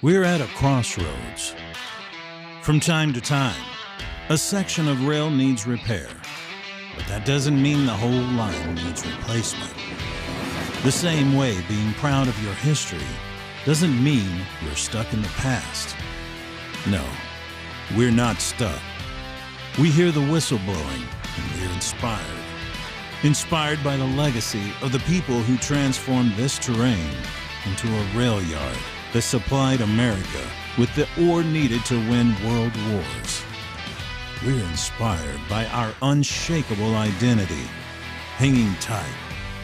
We're at a crossroads. From time to time, a section of rail needs repair, but that doesn't mean the whole line needs replacement. The same way being proud of your history doesn't mean you're stuck in the past. No, we're not stuck. We hear the whistle blowing and we're inspired. Inspired by the legacy of the people who transformed this terrain into a rail yard that supplied America with the ore needed to win world wars. We're inspired by our unshakable identity, hanging tight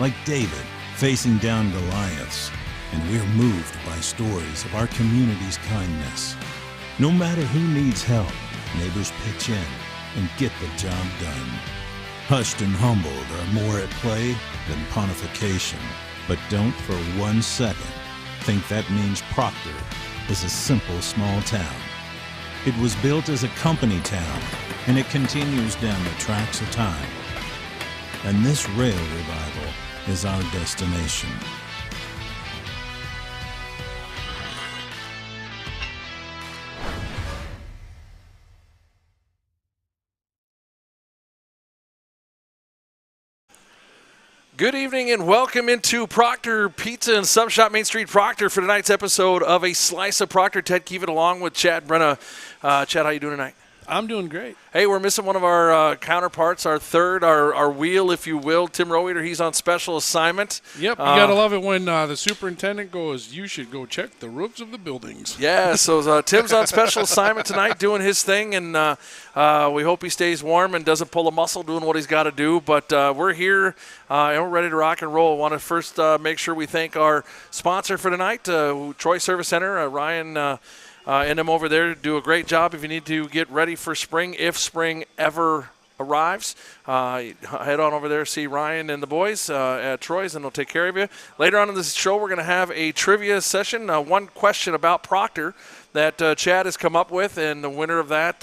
like David facing down Goliaths, and we're moved by stories of our community's kindness. No matter who needs help, neighbors pitch in and get the job done. Hushed and humbled are more at play than pontification, but don't for 1 second think that means Proctor is a simple small town. It was built as a company town, and it continues down the tracks of time. And this rail revival is our destination. Good evening and welcome into Proctor Pizza and Sub Shop Main Street Proctor for tonight's episode of A Slice of Proctor. Ted Keevan along with Chad Brenna. Chad, how you doing tonight? I'm doing great. Hey, we're missing one of our counterparts, our wheel, if you will. Tim Roweeder, he's on special assignment. Yep, you got to love it when the superintendent goes, you should go check the roofs of the buildings. Yeah, so Tim's on special assignment tonight doing his thing, and we hope he stays warm and doesn't pull a muscle doing what he's got to do. But we're here and we're ready to rock and roll. I want to first make sure we thank our sponsor for tonight, Troy Service Center, Ryan and them over there do a great job if you need to get ready for spring, if spring ever arrives. Head on over there, see Ryan and the boys at Troy's, and they'll take care of you. Later on in this show, we're going to have a trivia session. One question about Proctor that Chad has come up with, and the winner of that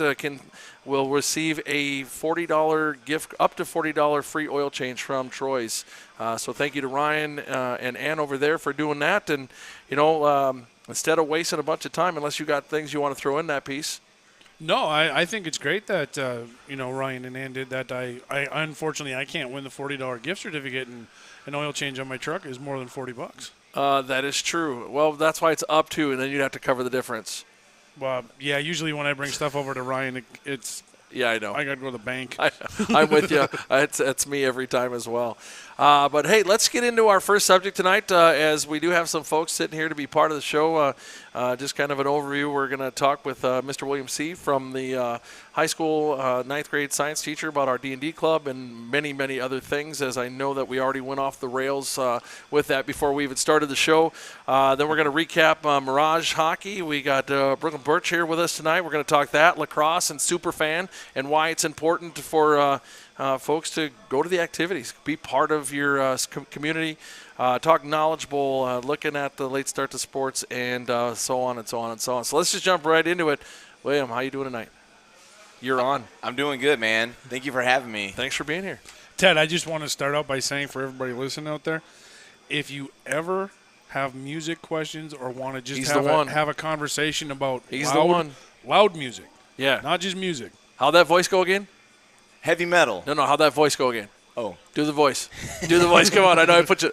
will receive a $40 gift, up to $40 free oil change from Troy's. So thank you to Ryan and Ann over there for doing that. And, instead of wasting a bunch of time, unless you got things you want to throw in that piece. No, I think it's great that, Ryan and Ann did that. I unfortunately, I can't win the $40 gift certificate, and an oil change on my truck is more than $40. That is true. Well, that's why it's up to, and then you'd have to cover the difference. Well, yeah, usually when I bring stuff over to Ryan, it's yeah, I know. I got to go to the bank. I'm with you. It's me every time as well. But, hey, let's get into our first subject tonight as we do have some folks sitting here to be part of the show. Just kind of an overview. We're going to talk with Mr. William C. from the high school 9th grade science teacher about our D&D club and many, many other things, as I know that we already went off the rails with that before we even started the show. Then we're going to recap Mirage Hockey. We got Brooklyn Birch here with us tonight. We're going to talk that, lacrosse and Superfan, and why it's important for folks to go to the activities, be part of your community, talk knowledgeable, looking at the late start to sports, and so on and so on and so on. So let's just jump right into it. William, how you doing tonight? You're on. I'm doing good, man. Thank you for having me. Thanks for being here. Ted, I just want to start out by saying for everybody listening out there, if you ever have music questions or want to just have a conversation about loud music. Yeah. Not just music. How'd that voice go again? Heavy metal. No, how'd that voice go again? Oh. Do the voice. Do the voice. Come on. I know I put you.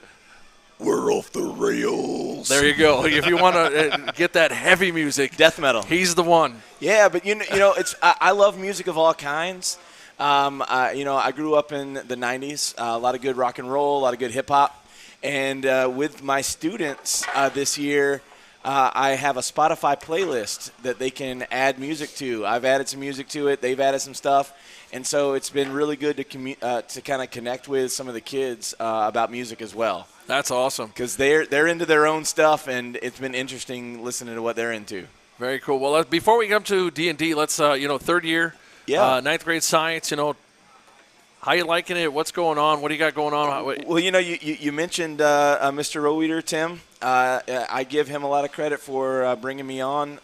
We're off the rails. There you go. If you want to get that heavy music. Death metal. He's the one. Yeah, but, it's I love music of all kinds. I grew up in the 90s, a lot of good rock and roll, a lot of good hip-hop. And with my students this year, I have a Spotify playlist that they can add music to. I've added some music to it. They've added some stuff. And so it's been really good to kind of connect with some of the kids about music as well. That's awesome. Because they're into their own stuff, and it's been interesting listening to what they're into. Very cool. Well, before we come to D&D, let's, third year, 9th grade science, how you liking it? What's going on? What do you got going on? Well, you mentioned Mr. Roweeder, Tim. I give him a lot of credit for bringing me on.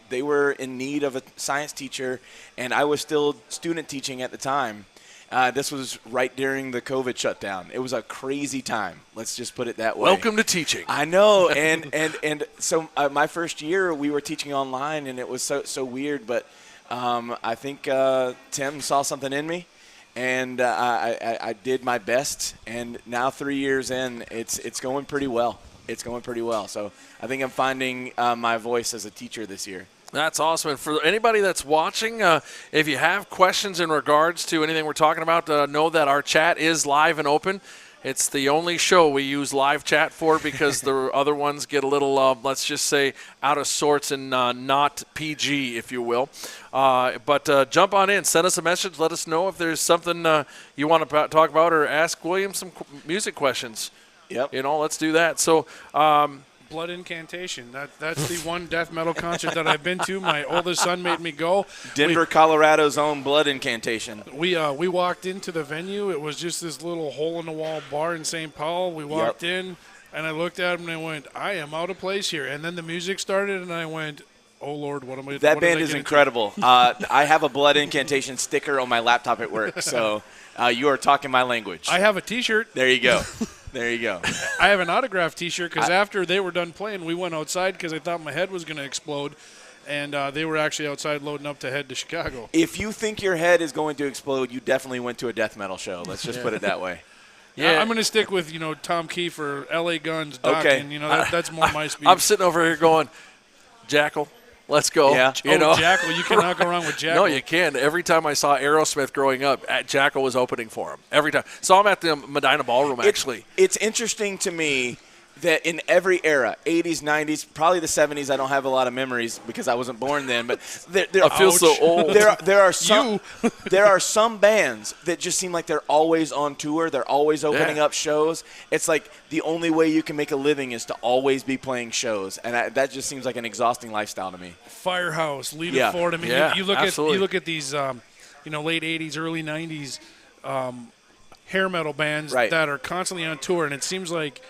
They were in need of a science teacher, and I was still student teaching at the time. This was right during the COVID shutdown. It was a crazy time. Let's just put it that way. Welcome to teaching. I know, and so my first year we were teaching online, and it was so weird. But I think Tim saw something in me, and I did my best. And now 3 years in, it's going pretty well. It's going pretty well. So I think I'm finding my voice as a teacher this year. That's awesome. And for anybody that's watching, if you have questions in regards to anything we're talking about, know that our chat is live and open. It's the only show we use live chat for because the other ones get a little, let's just say, out of sorts and not PG, if you will. But jump on in. Send us a message. Let us know if there's something you want to talk about or ask William some music questions. Yep. Let's do that. So Blood Incantation. That's the one death metal concert that I've been to. My oldest son made me go. Denver, Colorado's own Blood Incantation. We walked into the venue. It was just this little hole-in-the-wall bar in St. Paul. We walked in, and I looked at him, and I went, I am out of place here. And then the music started, and I went, oh, Lord, what am I? That band is incredible. I have a Blood Incantation sticker on my laptop at work, so you are talking my language. I have a T-shirt. There you go. There you go. I have an autographed T-shirt because after they were done playing, we went outside because I thought my head was going to explode, and they were actually outside loading up to head to Chicago. If you think your head is going to explode, you definitely went to a death metal show. Let's just put it that way. Yeah, I'm going to stick with Tom Kiefer, L.A. Guns, Doc, okay. and that's more my speed. I'm sitting over here going, Jackal. Let's go. Yeah. Jackal. You cannot go wrong with Jackal. No, you can. Every time I saw Aerosmith growing up, Jackal was opening for him. Every time. Saw him at the Medina Ballroom, actually. It's interesting to me that in every era, 80s, 90s, probably the 70s, I don't have a lot of memories because I wasn't born then, but I feel so old. There are some bands that just seem like they're always on tour. They're always opening up shows. It's like the only way you can make a living is to always be playing shows, and that just seems like an exhausting lifestyle to me. Firehouse, Lita Ford. I mean, you look at these, late 80s, early 90s hair metal bands that are constantly on tour, and it seems like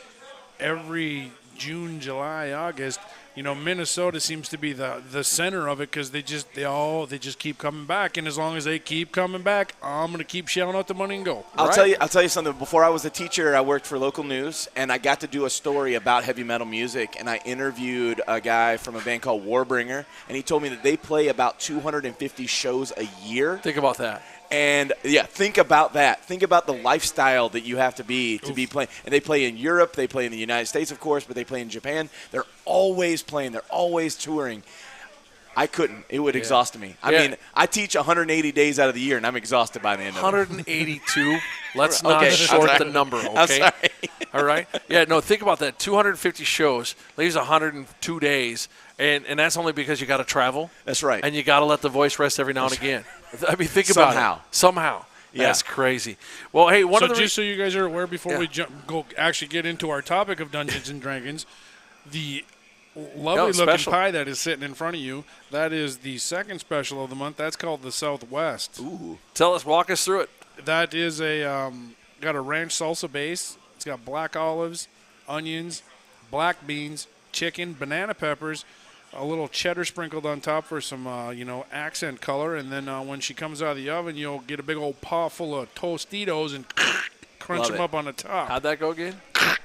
every June, July, August, Minnesota seems to be the center of it because they just keep coming back, and as long as they keep coming back, I'm gonna keep shelling out the money and go. I'll tell you something. Before I was a teacher, I worked for local news, and I got to do a story about heavy metal music, and I interviewed a guy from a band called Warbringer, and he told me that they play about 250 shows a year. Think about that. And, think about that. Think about the lifestyle that you have to be playing. And they play in Europe. They play in the United States, of course, but they play in Japan. They're always playing. They're always touring. I couldn't. It would exhaust me. I mean, I teach 180 days out of the year, and I'm exhausted by the end of it. 182. Let's not short the number, okay? I'm sorry. All right? Yeah, no, think about that. 250 shows leaves 102 days, and that's only because you got to travel. That's right. And you got to let the voice rest every now and again. I mean, think about it. Somehow. Yeah. That's crazy. Well, hey, so you guys are aware before we actually get into our topic of Dungeons and Dragons, the lovely-looking pie that is sitting in front of you, that is the second special of the month. That's called the Southwest. Ooh. Walk us through it. That is got a ranch salsa base. It's got black olives, onions, black beans, chicken, banana peppers, a little cheddar sprinkled on top for some, accent color. And then when she comes out of the oven, you'll get a big old paw full of Tostitos and crunch them up on the top. How'd that go again?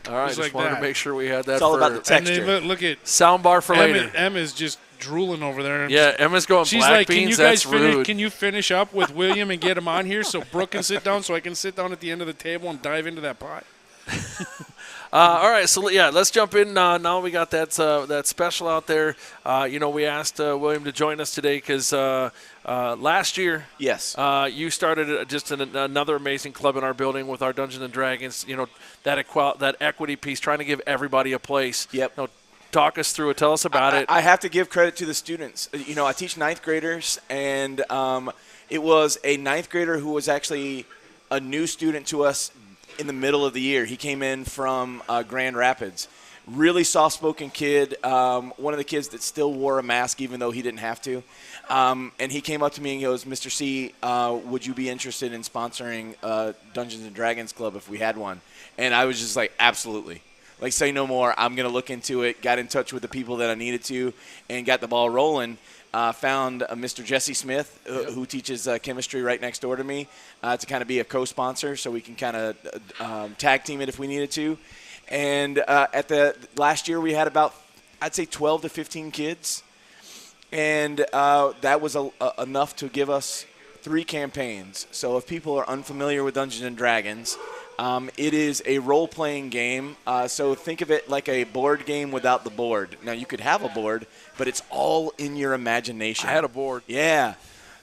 All right, just wanted to make sure we had that. It's all about the texture. And look at soundbar for later. Emma's just drooling over there. Yeah, Emma's going She's black like, beans. Can you finish up with William and get him on here so Brooke can sit down so I can sit down at the end of the table and dive into that pie? All right, so let's jump in. Now we got that special out there. We asked William to join us today because last year, yes, you started just another amazing club in our building with our Dungeons and Dragons. That equity piece, trying to give everybody a place. Yep. Talk us through it. Tell us about it. I have to give credit to the students. I teach ninth graders, and it was a ninth grader who was actually a new student to us in the middle of the year. He came in from Grand Rapids. Really soft-spoken kid, one of the kids that still wore a mask even though he didn't have to. And he came up to me and he goes, Mr. C, would you be interested in sponsoring Dungeons and Dragons Club if we had one? And I was just like, absolutely. Say no more. I'm going to look into it. Got in touch with the people that I needed to and got the ball rolling. found Mr. Jesse Smith, who teaches chemistry right next door to me, to kind of be a co-sponsor, so we can kind of tag team it if we needed to. And at the last year, we had about, I'd say, 12 to 15 kids, and that was enough to give us 3 campaigns. So if people are unfamiliar with Dungeons and Dragons, it is a role-playing game. So think of it like a board game without the board. Now, you could have a board, but it's all in your imagination. I had a board. Yeah.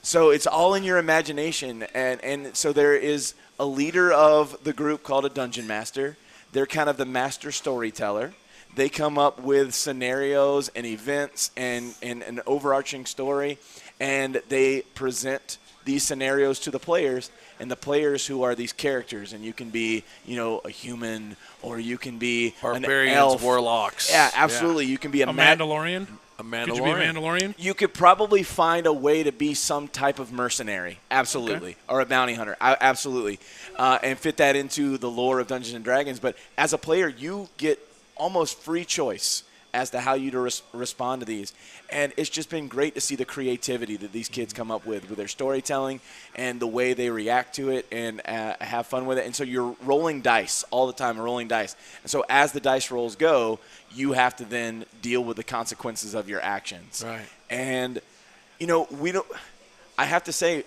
So it's all in your imagination. And so there is a leader of the group called a Dungeon Master. They're kind of the master storyteller. They come up with scenarios and events and an overarching story, and they present these scenarios to the players, and the players who are these characters, and you can be, a human, or you can be barbarians, an elf. Warlocks. Yeah, absolutely. Yeah. You can be a Mandalorian. A Mandalorian. Could you be a Mandalorian? You could probably find a way to be some type of mercenary, absolutely, okay. Or a bounty hunter, absolutely, and fit that into the lore of Dungeons and Dragons. But as a player, you get almost free choice as to how you respond to these. And it's just been great to see the creativity that these kids come up with their storytelling and the way they react to it and have fun with it. And so you're rolling dice all the time, rolling dice. And so as the dice rolls go, you have to then deal with the consequences of your actions. Right. And, we don't – I have to say,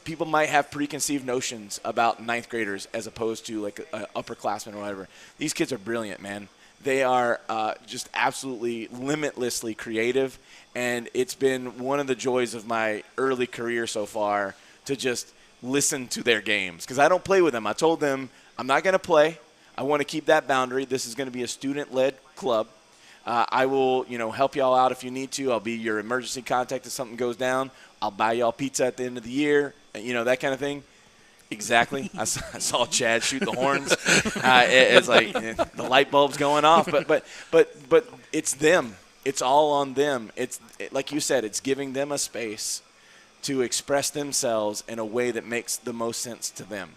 people might have preconceived notions about ninth graders as opposed to like upperclassmen or whatever. These kids are brilliant, man. They are just absolutely limitlessly creative, and it's been one of the joys of my early career so far to just listen to their games, because I don't play with them. I told them I'm not going to play. I want to keep that boundary. This is going to be a student-led club. I will, help y'all out if you need to. I'll be your emergency contact if something goes down. I'll buy y'all pizza at the end of the year, that kind of thing. Exactly. I saw Chad shoot the horns. It's like the light bulb's going off. But it's them. It's all on them. Like you said, it's giving them a space to express themselves in a way that makes the most sense to them.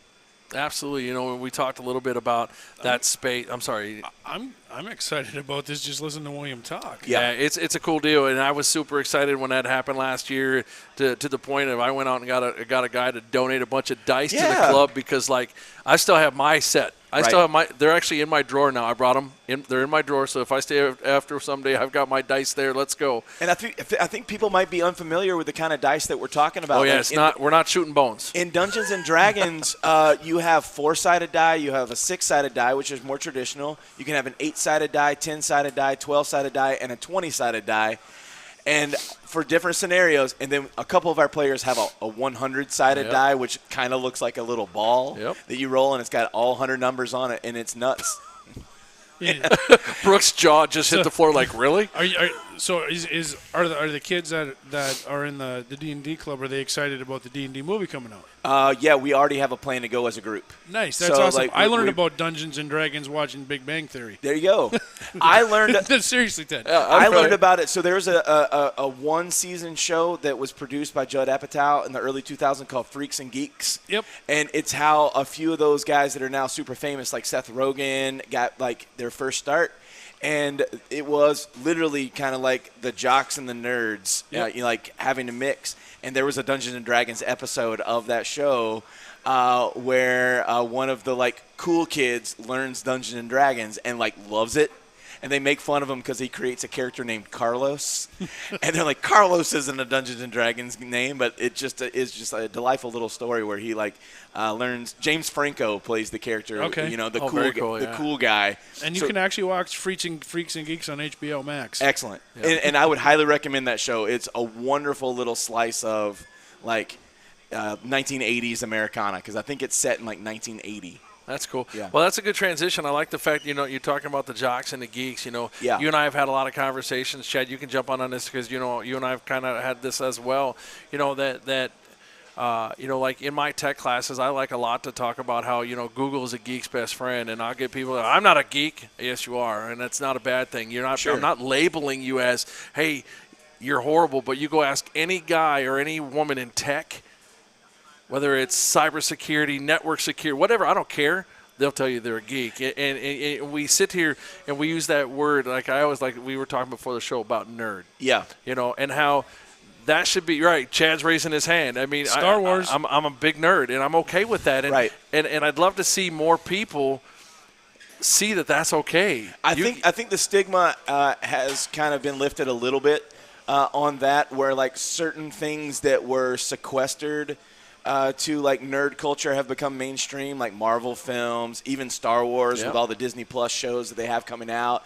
Absolutely. We talked a little bit about that space. I'm sorry. I'm excited about this. Just listen to William talk. Yeah, it's a cool deal, and I was super excited when that happened last year. To the point of I went out and got a guy to donate a bunch of dice to the club, because I still have my set. I still have they're actually in my drawer now. I brought them in. They're in my drawer. So if I stay after someday, I've got my dice there. Let's go. And I think people might be unfamiliar with the kind of dice that we're talking about. Oh yeah, we're not shooting bones. In Dungeons and Dragons, you have 4-sided die. You have a 6-sided die, which is more traditional. You can have an 8-sided die, 10-sided die, 12-sided die, and a 20-sided die. And for different scenarios, and then a couple of our players have a 100-sided die, which kind of looks like a little ball that you roll, and it's got all 100 numbers on it, and it's nuts. Brooks' jaw just hit the floor like, really? Are the kids that are in the D&D club, are they excited about the D&D movie coming out? Yeah, we already have a plan to go as a group. Nice, that's awesome. I learned about Dungeons and Dragons watching Big Bang Theory. There you go. I learned seriously, Ted. I learned about it. So there's a one-season show that was produced by Judd Apatow in the early 2000s called Freaks and Geeks. Yep. And it's how a few of those guys that are now super famous, like Seth Rogen, got their first start. And it was literally kind of like the jocks and the nerds, having to mix. And there was a Dungeons and Dragons episode of that show where one of the cool kids learns Dungeons and Dragons and loves it. And they make fun of him because he creates a character named Carlos. And they're like, Carlos isn't a Dungeons and Dragons name, but it just is just a delightful little story where he learns. James Franco plays the character, the cool guy. And you can actually watch Freaks and Geeks on HBO Max. Excellent. Yeah. And I would highly recommend that show. It's a wonderful little slice of 1980s Americana, because I think it's set in 1980. That's cool. Yeah. Well, that's a good transition. I like the fact, you're talking about the jocks and the geeks. You and I have had a lot of conversations. Chad, you can jump on this because, you and I have kind of had this as well. Like in my tech classes, I like a lot to talk about how, Google is a geek's best friend. And I'll get people, I'm not a geek. Yes, you are. And that's not a bad thing. I'm not labeling you as, hey, you're horrible. But you go ask any guy or any woman in tech, whether it's cybersecurity, network security, whatever, I don't care. They'll tell you they're a geek. And we sit here and we use that word, we were talking before the show about nerd. Yeah. And how that should be right. Chad's raising his hand. I mean, Star Wars. I'm a big nerd, and I'm okay with that. And, and I'd love to see more people see that that's okay. I think the stigma has kind of been lifted a little bit on that, where like certain things that were sequestered to like nerd culture have become mainstream, like Marvel films, even Star Wars with all the Disney Plus shows that they have coming out.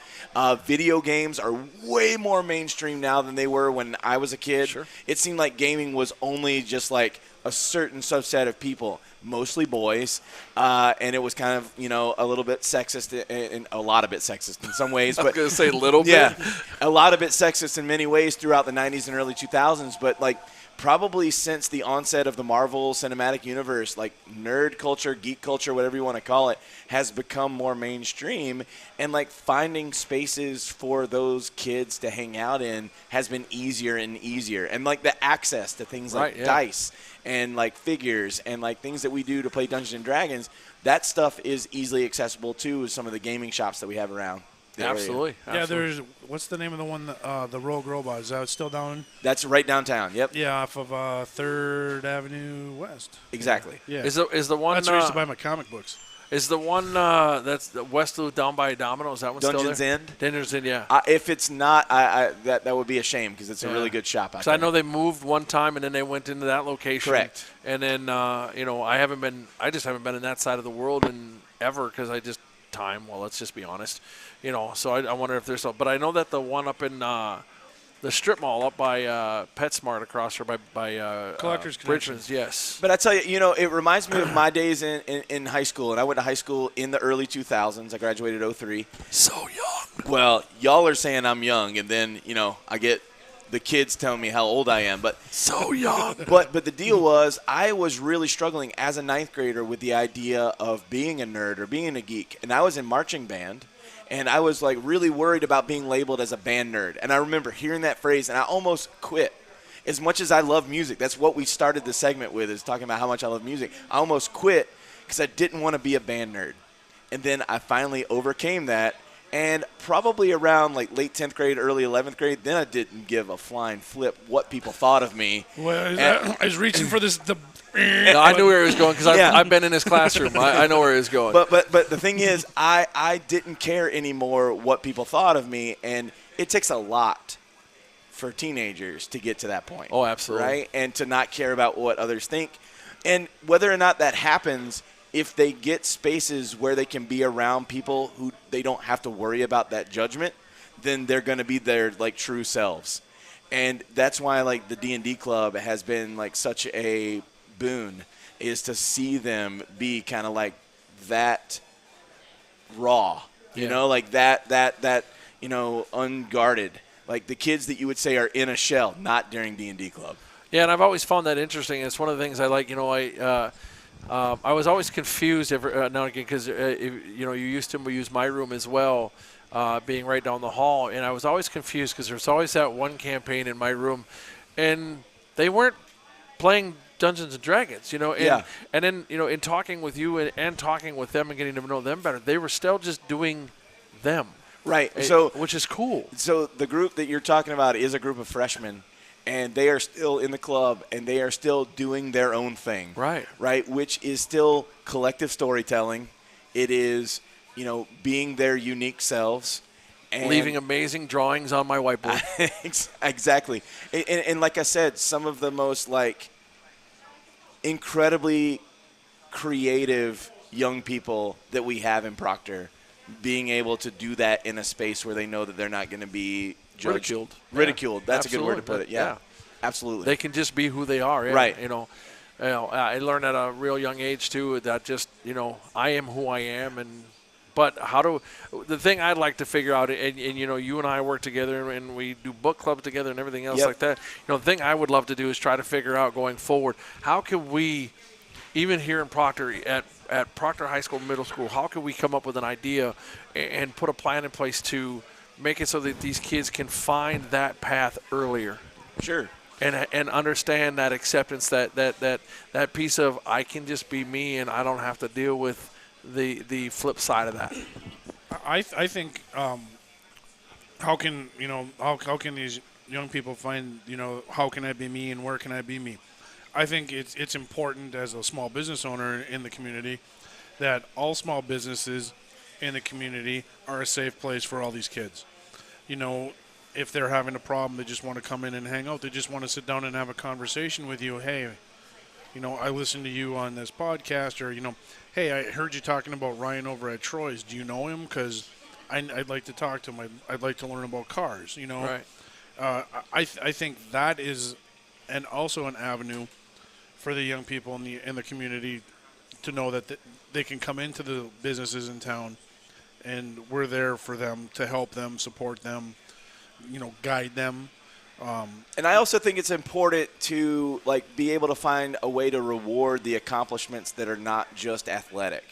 Video games are way more mainstream now than they were when I was a kid. Sure. It seemed like gaming was only just like a certain subset of people, mostly boys, and it was kind of, you know, a little bit sexist and a lot of it sexist in some ways. I was going to say a little bit. Yeah, a lot of it sexist in many ways throughout the 90s and early 2000s, but like probably since the onset of the Marvel Cinematic Universe, like nerd culture, geek culture, whatever you want to call it, has become more mainstream, and like finding spaces for those kids to hang out in has been easier and easier, and like the access to things like dice and like figures and like things that we do to play Dungeons and Dragons, that stuff is easily accessible to some of the gaming shops that we have around. Absolutely. Yeah, there's what's the name of the one, the Rogue Robot? Is that still down? That's right downtown. Yep. Yeah, off of 3rd Avenue West. Exactly. Yeah. Is the one that's where I used to buy my comic books. Is the one that's West Loop down by Domino? Is that one Dungeons still there? End? Dungeons End, yeah. If it's not, that would be a shame because it's a really good shop out there. So I know they moved one time and then they went into that location. Correct. And then you know, I just haven't been in that side of the world in ever because I just well, let's just be honest. You know, so I wonder if there's but I know that the one up in the strip mall up by PetSmart across here by Collector's Bridgman's, yes. But I tell you, you know, it reminds me of my days in high school, and I went to high school in the early 2000s. I graduated in 03. So young. Well, y'all are saying I'm young, and then, you know, I get the kids telling me how old I am, but so young. But the deal was I was really struggling as a 9th grader with the idea of being a nerd or being a geek, and I was in marching band. And I was, like, really worried about being labeled as a band nerd. And I remember hearing that phrase, and I almost quit. As much as I love music, that's what we started the segment with, is talking about how much I love music. I almost quit because I didn't want to be a band nerd. And then I finally overcame that. And probably around, like, late 10th grade, early 11th grade, then I didn't give a flying flip what people thought of me. Well, I was reaching for this. No, I knew where he was going because I've been in his classroom. I know where he was going. But the thing is, I didn't care anymore what people thought of me, and it takes a lot for teenagers to get to that point. Oh, absolutely. Right? And to not care about what others think. And whether or not that happens, if they get spaces where they can be around people who they don't have to worry about that judgment, then they're going to be their, like, true selves. And that's why, like, the D&D club has been, like, such a boon, is to see them be kind of like that raw, you know, like that, you know, unguarded, like the kids that you would say are in a shell, not during D&D club. Yeah, and I've always found that interesting. It's one of the things I like. You know, I was always confused now and again because you know, you used to use my room as well, being right down the hall, and I was always confused because there's always that one campaign in my room, and they weren't playing Dungeons and Dragons, you know, and then, you know, in talking with you and talking with them and getting to know them better, they were still just doing them, right? Which is cool. So the group that you're talking about is a group of freshmen, and they are still in the club, and they are still doing their own thing, right, which is still collective storytelling. It is, you know, being their unique selves. And leaving amazing drawings on my whiteboard. Exactly. And like I said, some of the most, like, incredibly creative young people that we have in Proctor, being able to do that in a space where they know that they're not going to be judged. Ridiculed. That's absolutely. A good word to put it. Yeah, absolutely. They can just be who they are. Yeah. Right. You know, I learned at a real young age, too, that just, you know, I am who I am. But the thing I'd like to figure out, and you know, you and I work together and we do book clubs together and everything else like that. You know, the thing I would love to do is try to figure out going forward, how can we, even here in Proctor, at Proctor High School, Middle School, how can we come up with an idea and put a plan in place to make it so that these kids can find that path earlier? Sure. And understand that acceptance, that piece of I can just be me and I don't have to deal with the flip side of that. I think how can these young people find, how can I be me and where can I be me? I think it's important as a small business owner in the community that all small businesses in the community are a safe place for all these kids. If they're having a problem, they just want to come in and hang out. They just want to sit down and have a conversation with you. Hey, I listened to you on this podcast, or, hey, I heard you talking about Ryan over at Troy's. Do you know him? Because I'd like to talk to him. I'd like to learn about cars, Right. I think that is also an avenue for the young people in the community to know that they can come into the businesses in town, and we're there for them to help them, support them, guide them. And I also think it's important to be able to find a way to reward the accomplishments that are not just athletic,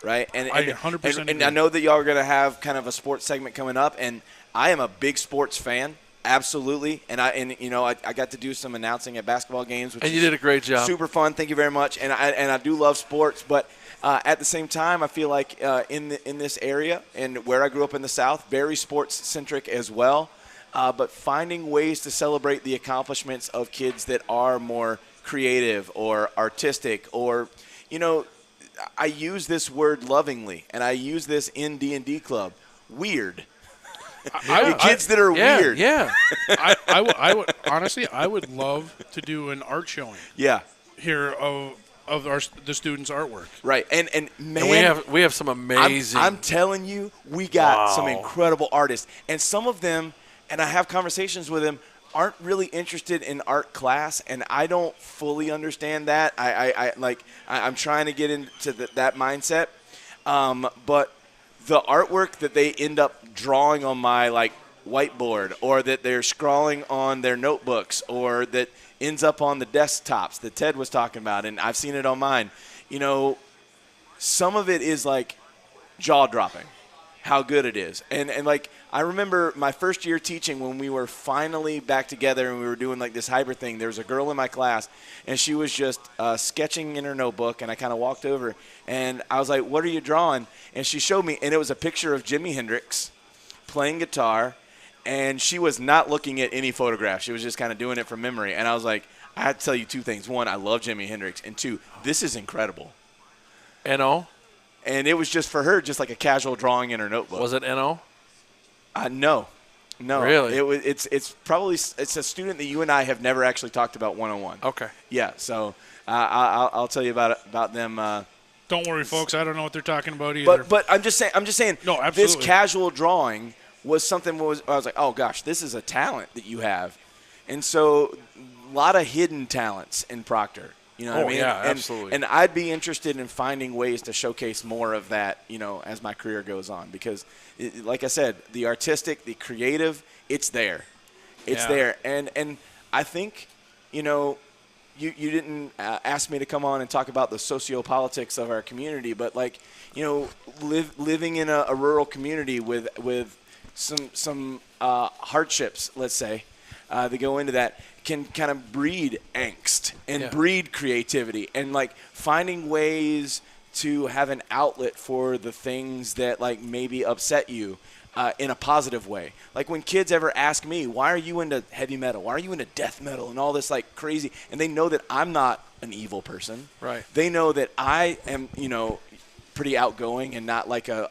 right? And I 100% and I know that y'all are going to have kind of a sports segment coming up, and I am a big sports fan. Absolutely, and I got to do some announcing at basketball games, which and you did a great job. Super fun. Thank you very much. And I do love sports, but at the same time, I feel like in this area and where I grew up in the South, very sports centric as well. But finding ways to celebrate the accomplishments of kids that are more creative or artistic, or I use this word lovingly, and I use this in D&D Club. Weird. Kids that are weird. Yeah. I would honestly, I would love to do an art showing. Yeah. Here of the students' artwork. Right. And man, and we have some amazing. I'm telling you, we got some incredible artists, and some of them, and I have conversations with them, aren't really interested in art class, and I don't fully understand that. I'm trying to get into that mindset, but the artwork that they end up drawing on my whiteboard, or that they're scrawling on their notebooks, or that ends up on the desktops that Ted was talking about, and I've seen it on mine. Some of it is jaw-dropping, how good it is. And I remember my first year teaching, when we were finally back together and we were doing this hybrid thing. There was a girl in my class, and she was just sketching in her notebook, and I kind of walked over, and I was like, "What are you drawing?" And she showed me, and it was a picture of Jimi Hendrix playing guitar, and she was not looking at any photographs. She was just kind of doing it from memory. And I was like, I had to tell you two things. One, I love Jimi Hendrix, and two, this is incredible. N.O.? And it was just for her, just like a casual drawing in her notebook. Was it N.O.? No. Really? It's probably a student that you and I have never actually talked about one-on-one. Okay. Yeah. So I'll tell you about them. Don't worry, folks. I don't know what they're talking about either. But I'm just saying. No, absolutely. This casual drawing was something. I was like, oh gosh, this is a talent that you have, and so a lot of hidden talents in Proctor. You know what I mean? Yeah, absolutely. And I'd be interested in finding ways to showcase more of that, as my career goes on, because, like I said, the artistic, the creative, it's there. It's there. And I think, you didn't ask me to come on and talk about the sociopolitics of our community, but living in a rural community with some hardships, let's say, that go into that, can kind of breed angst and breed creativity, and finding ways to have an outlet for the things that maybe upset you in a positive way. Like when kids ever ask me, why are you into heavy metal? Why are you into death metal and all this crazy? And they know that I'm not an evil person. Right. They know that I am, pretty outgoing and not like a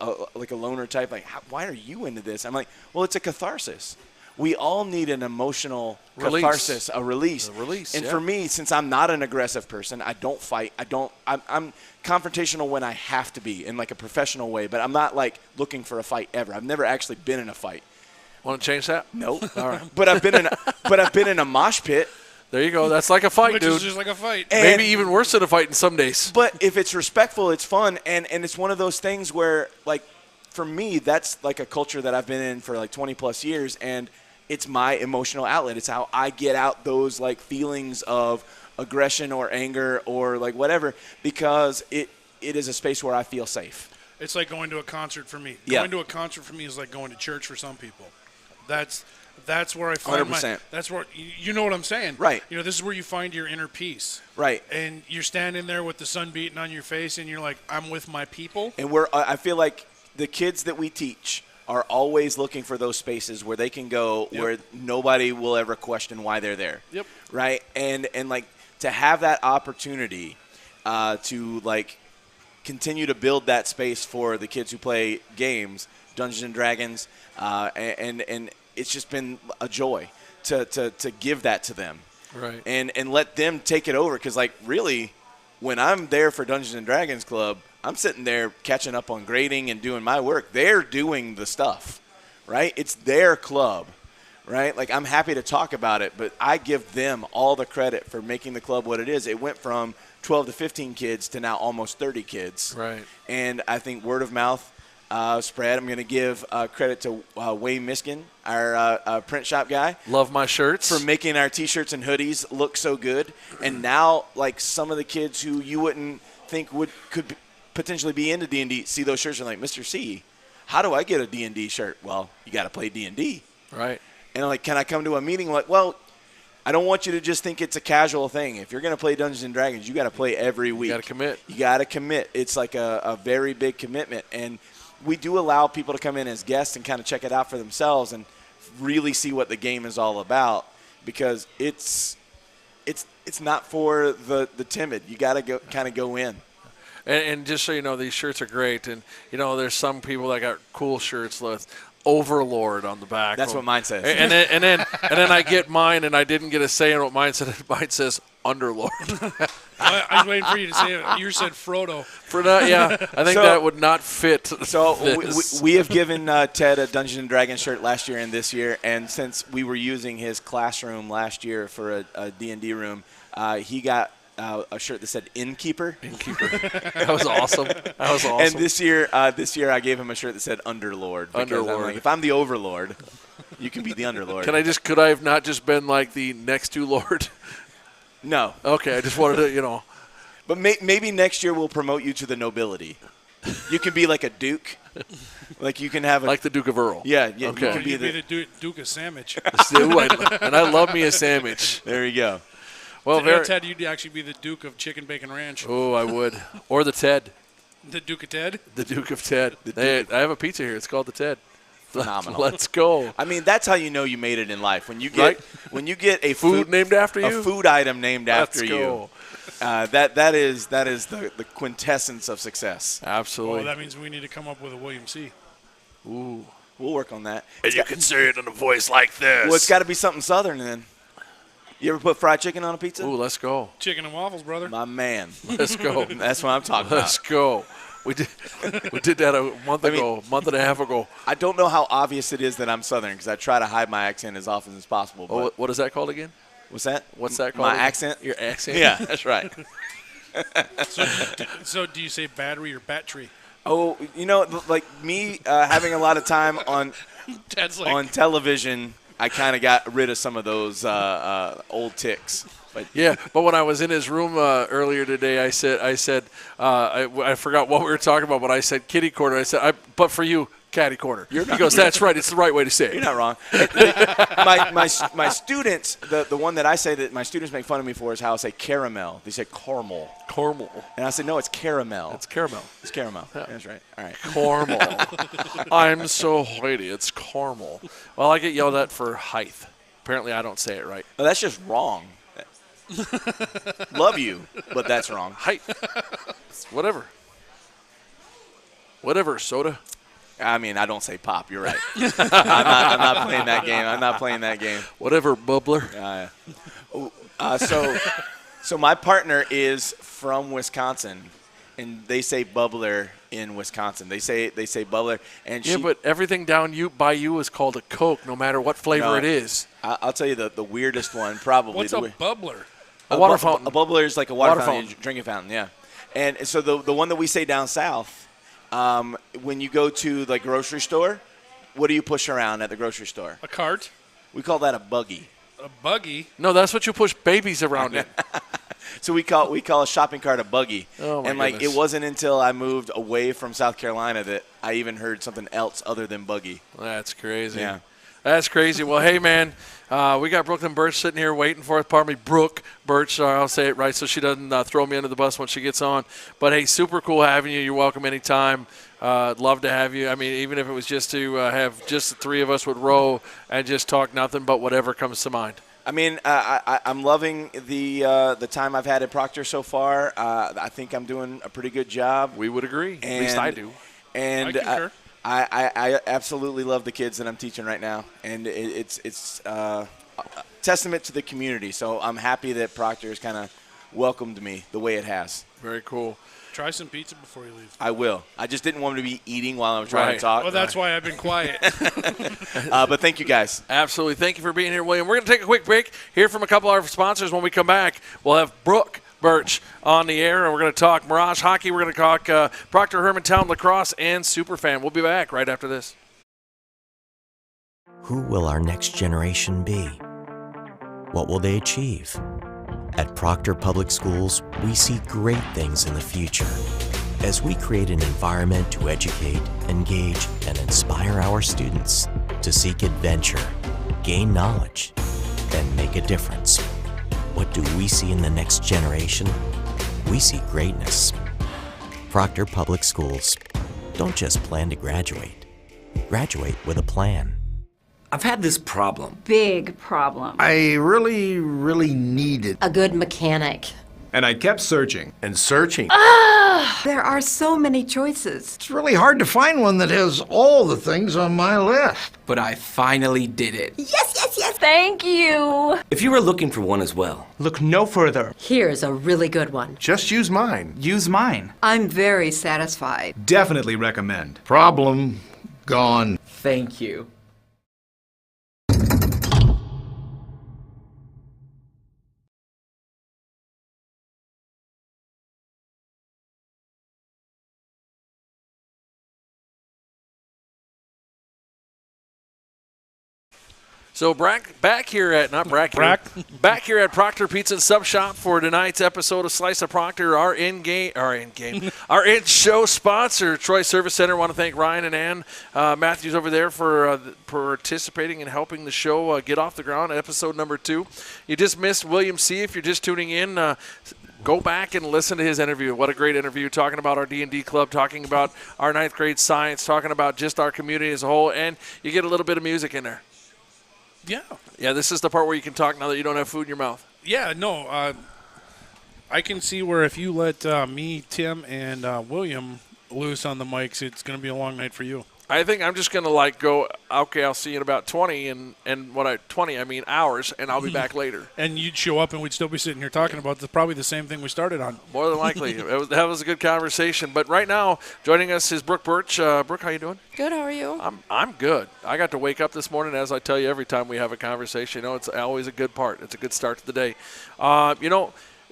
loner type. Why are you into this? I'm like, well, it's a catharsis. We all need an emotional catharsis, a release. And for me, since I'm not an aggressive person, I don't fight. I'm confrontational when I have to be in a professional way, but I'm not looking for a fight ever. I've never actually been in a fight. Want to change that? Nope. All right. But I've been in a mosh pit. There you go. That's like a fight, Which dude. is just like a fight. Maybe even worse than a fight in some days. But if it's respectful, it's fun, and it's one of those things where for me, that's a culture that I've been in for 20 plus years, and it's my emotional outlet. It's how I get out those feelings of aggression or anger or whatever, because it is a space where I feel safe. It's like going to a concert for me. Yeah. Going to a concert for me is like going to church for some people. That's where I find 100%. That's where you know what I'm saying, right? This is where you find your inner peace, right? And you're standing there with the sun beating on your face, and you're like, I'm with my people. And I feel like the kids that we teach are always looking for those spaces where they can go where nobody will ever question why they're there. Yep. Right? And like to have that opportunity to like continue to build that space for the kids who play games, Dungeons and Dragons, and it's just been a joy to give that to them. Right. And let them take it over, because like really when I'm there for Dungeons and Dragons Club, I'm sitting there catching up on grading and doing my work. They're doing the stuff, right? It's their club, right? Like I'm happy to talk about it, but I give them all the credit for making the club what it is. It went from 12 to 15 kids to now almost 30 kids. Right. And I think word of mouth spread. I'm going to give credit to Wayne Miskin, our print shop guy. Love my shirts. For making our T-shirts and hoodies look so good. And now, like, some of the kids who you wouldn't think could potentially be into D&D see those shirts and like, Mr. C, how do I get a D&D shirt? Well, you got to play D&D. Right. And I'm like, can I come to a meeting? Like, well, I don't want you to just think it's a casual thing. If you're going to play Dungeons and Dragons, you got to play every week. You got to commit. You got to commit. It's like a very big commitment. And we do allow people to come in as guests and kind of check it out for themselves and really see what the game is all about, because it's not for the timid. You got to kind of go in. And just so you know, these shirts are great. And, you know, there's some people that got cool shirts with Overlord on the back. That's what mine says. And then I get mine, and I didn't get a say in what mine said. Mine says Underlord. I was waiting for you to say it. You said Frodo. Yeah. I think that would not fit. So we have given Ted a Dungeons and Dragons shirt last year and this year, and since we were using his classroom last year for a D&D room, he got a shirt that said Innkeeper. That was awesome. And this year I gave him a shirt that said Underlord. Underlord. I'm like, if I'm the Overlord, you can be the Underlord. Could I have not just been like the next to Lord? No. Okay, I just wanted to, you know. But maybe next year we'll promote you to the nobility. You can be like a duke. Like you can have like the Duke of Earl. Yeah. Okay. You can be the Duke of Sandwich. And I love me a sandwich. There you go. Well, Ted, you'd actually be the Duke of Chicken Bacon Ranch. Oh, I would. Or the Ted. The Duke of Ted? The Duke of Ted. I have a pizza here. It's called the Ted. Phenomenal. Let's go. I mean, that's how you know you made it in life. When you get a food named after you, a food item named after you. That is the quintessence of success. Absolutely. Oh, that means we need to come up with a William C. Ooh, we'll work on that. And you can say it in a voice like this. Well, it's got to be something Southern then. You ever put fried chicken on a pizza? Ooh, let's go. Chicken and waffles, brother. My man. Let's go. That's what I'm talking about. Let's go. We did that a month and a half ago. I don't know how obvious it is that I'm Southern, because I try to hide my accent as often as possible. Oh, what is that called again? What's that? What's that called? My again? accent? Your accent? Yeah, that's right. So do you say battery or battery? Oh, you know, like me having a lot of time on television, I kind of got rid of some of those old ticks. But when I was in his room earlier today, I said I forgot what we were talking about, but I said kitty corner. I said, but for you, catty corner. He goes, that's right. It's the right way to say it. You're not wrong. my students, the one that I say that my students make fun of me for is how I say caramel. They say caramel. Caramel. And I said, no, it's caramel. It's caramel. It's caramel. Yeah. That's right. All right. Caramel. I'm so hoity. It's caramel. Well, I get yelled at for height. Apparently, I don't say it right. Oh, that's just wrong. Love you, but that's wrong. Height. Whatever, soda. I mean, I don't say pop. You're right. I'm not playing that game. I'm not playing that game. Whatever, bubbler. So my partner is from Wisconsin, and they say bubbler in Wisconsin. They say bubbler, and but everything by you is called a Coke, no matter what flavor it is. I'll tell you the weirdest one probably. What's a bubbler? A water fountain. A bubbler is like a water fountain, drinking fountain. Yeah, and so the one that we say down south, when you go to the grocery store, what do you push around at the grocery store? A cart. We call that a buggy. A buggy? No, that's what you push babies around in. So we call a shopping cart a buggy. Oh, my and goodness. It wasn't until I moved away from South Carolina that I even heard something else other than buggy. That's crazy. Yeah. That's crazy. Well, hey, man, we got Brooklyn Birch sitting here waiting for us. Pardon me, Brooke Birch. I'll say it right so she doesn't throw me under the bus when she gets on. But, hey, super cool having you. You're welcome anytime. Love to have you. I mean, even if it was just to have just the three of us with Ro and just talk nothing but whatever comes to mind. I mean, I'm loving the time I've had at Proctor so far. I think I'm doing a pretty good job. We would agree. At least I do. And I absolutely love the kids that I'm teaching right now, and it's a testament to the community. So I'm happy that Proctor has kind of welcomed me the way it has. Very cool. Try some pizza before you leave. I will. I just didn't want him to be eating while I was trying to talk. Well, that's why I've been quiet. But thank you, guys. Absolutely. Thank you for being here, William. We're going to take a quick break, hear from a couple of our sponsors. When we come back, we'll have Brooke Birch on the air, and we're going to talk Mirage Hockey. We're going to talk Proctor Hermantown Lacrosse and Superfan. We'll be back right after this. Who will our next generation be? What will they achieve? At Proctor Public Schools, we see great things in the future as we create an environment to educate, engage, and inspire our students to seek adventure, gain knowledge, and make a difference. What do we see in the next generation? We see greatness. Proctor Public Schools. Don't just plan to graduate. Graduate with a plan. I've had this problem. Big problem. I really needed A good mechanic. And I kept searching and searching. There are so many choices. It's really hard to find one that has all the things on my list. But I finally did it. Yes. Thank you. If you were looking for one as well, look no further. Here's a really good one. Just use mine. Use mine. I'm very satisfied. Definitely recommend. Problem gone. Thank you. So back here at Proctor Pizza and Sub Shop for tonight's episode of Slice of Proctor, our in-show sponsor, Troy Service Center. I want to thank Ryan and Ann Matthews over there for participating and helping the show get off the ground. Episode number 2. You just missed William C. If you're just tuning in, go back and listen to his interview. What a great interview, talking about our D&D club, talking about our 9th grade science, talking about just our community as a whole, and you get a little bit of music in there. Yeah, this is the part where you can talk now that you don't have food in your mouth. Yeah, no, I can see where if you let me, Tim, and William loose on the mics, it's going to be a long night for you. I think I'm just going to go, okay, I'll see you in about 20, I mean hours, and I'll be back later. And you'd show up and we'd still be sitting here talking about probably the same thing we started on. More than likely. That was a good conversation. But right now, joining us is Brooke Birch. Brooke, how you doing? Good, how are you? I'm good. I got to wake up this morning, as I tell you every time we have a conversation. It's always a good part. It's a good start to the day.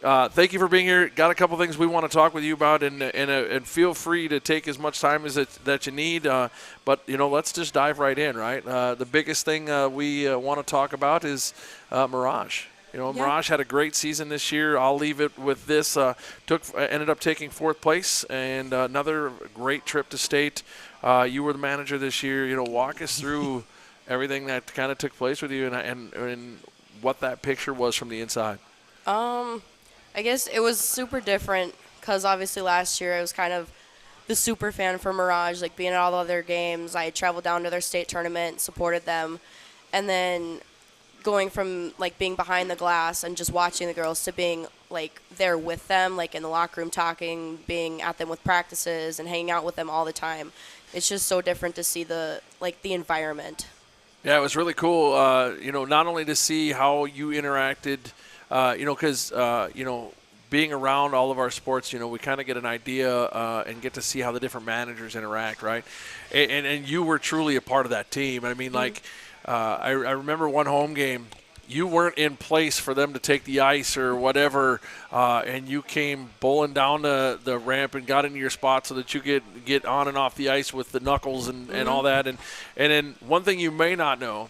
Thank you for being here. Got a couple things we want to talk with you about, and feel free to take as much time as that you need. But let's just dive right in, right? The biggest thing we want to talk about is Mirage. Mirage had a great season this year. I'll leave it with this. Ended up taking 4th place, and another great trip to state. You were the manager this year. Walk us through everything that kind of took place with you and what that picture was from the inside. I guess it was super different because obviously last year I was kind of the super fan for Mirage, being at all the other games. I traveled down to their state tournament, supported them, and then going from being behind the glass and just watching the girls to being there with them, in the locker room talking, being at them with practices and hanging out with them all the time. It's just so different to see the environment. Yeah, it was really cool. Not only to see how you interacted. Because, being around all of our sports, we kind of get an idea and get to see how the different managers interact, right? And you were truly a part of that team. I mean, I remember one home game, you weren't in place for them to take the ice or whatever, and you came bowling down the ramp and got into your spot so that you get on and off the ice with the knuckles and all that. And then one thing you may not know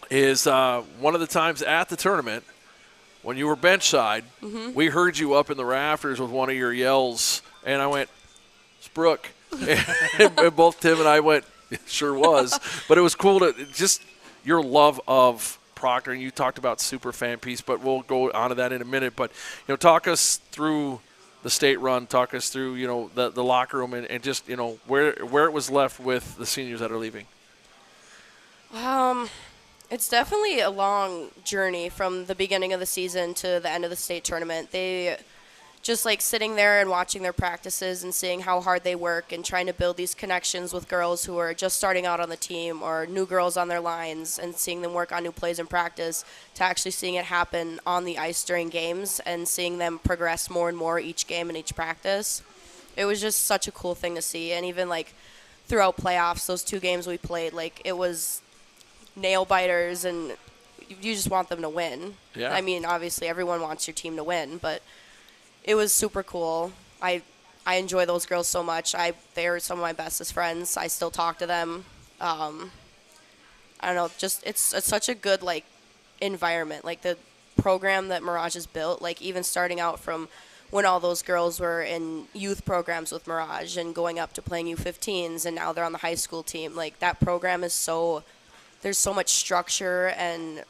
is one of the times at the tournament, when you were bench side, we heard you up in the rafters with one of your yells, and I went, "It's Brooke." And both Tim and I went, "It sure was." But it was cool to just your love of Proctor, and you talked about super fan piece, but we'll go on to that in a minute. But, talk us through the state run, talk us through, the locker room and just, where it was left with the seniors that are leaving. It's definitely a long journey from the beginning of the season to the end of the state tournament. They just like sitting there and watching their practices and seeing how hard they work and trying to build these connections with girls who are just starting out on the team or new girls on their lines and seeing them work on new plays in practice to actually seeing it happen on the ice during games and seeing them progress more and more each game and each practice. It was just such a cool thing to see. And even like throughout playoffs, those 2 games we played, like it was nail biters and you just want them to win. Yeah. I mean, obviously everyone wants your team to win, but it was super cool. I enjoy those girls so much. They're some of my bestest friends. I still talk to them. I don't know, just it's such a good like environment. Like the program that Mirage has built, like even starting out from when all those girls were in youth programs with Mirage and going up to playing U15s and now they're on the high school team. Like that program is there's so much structure and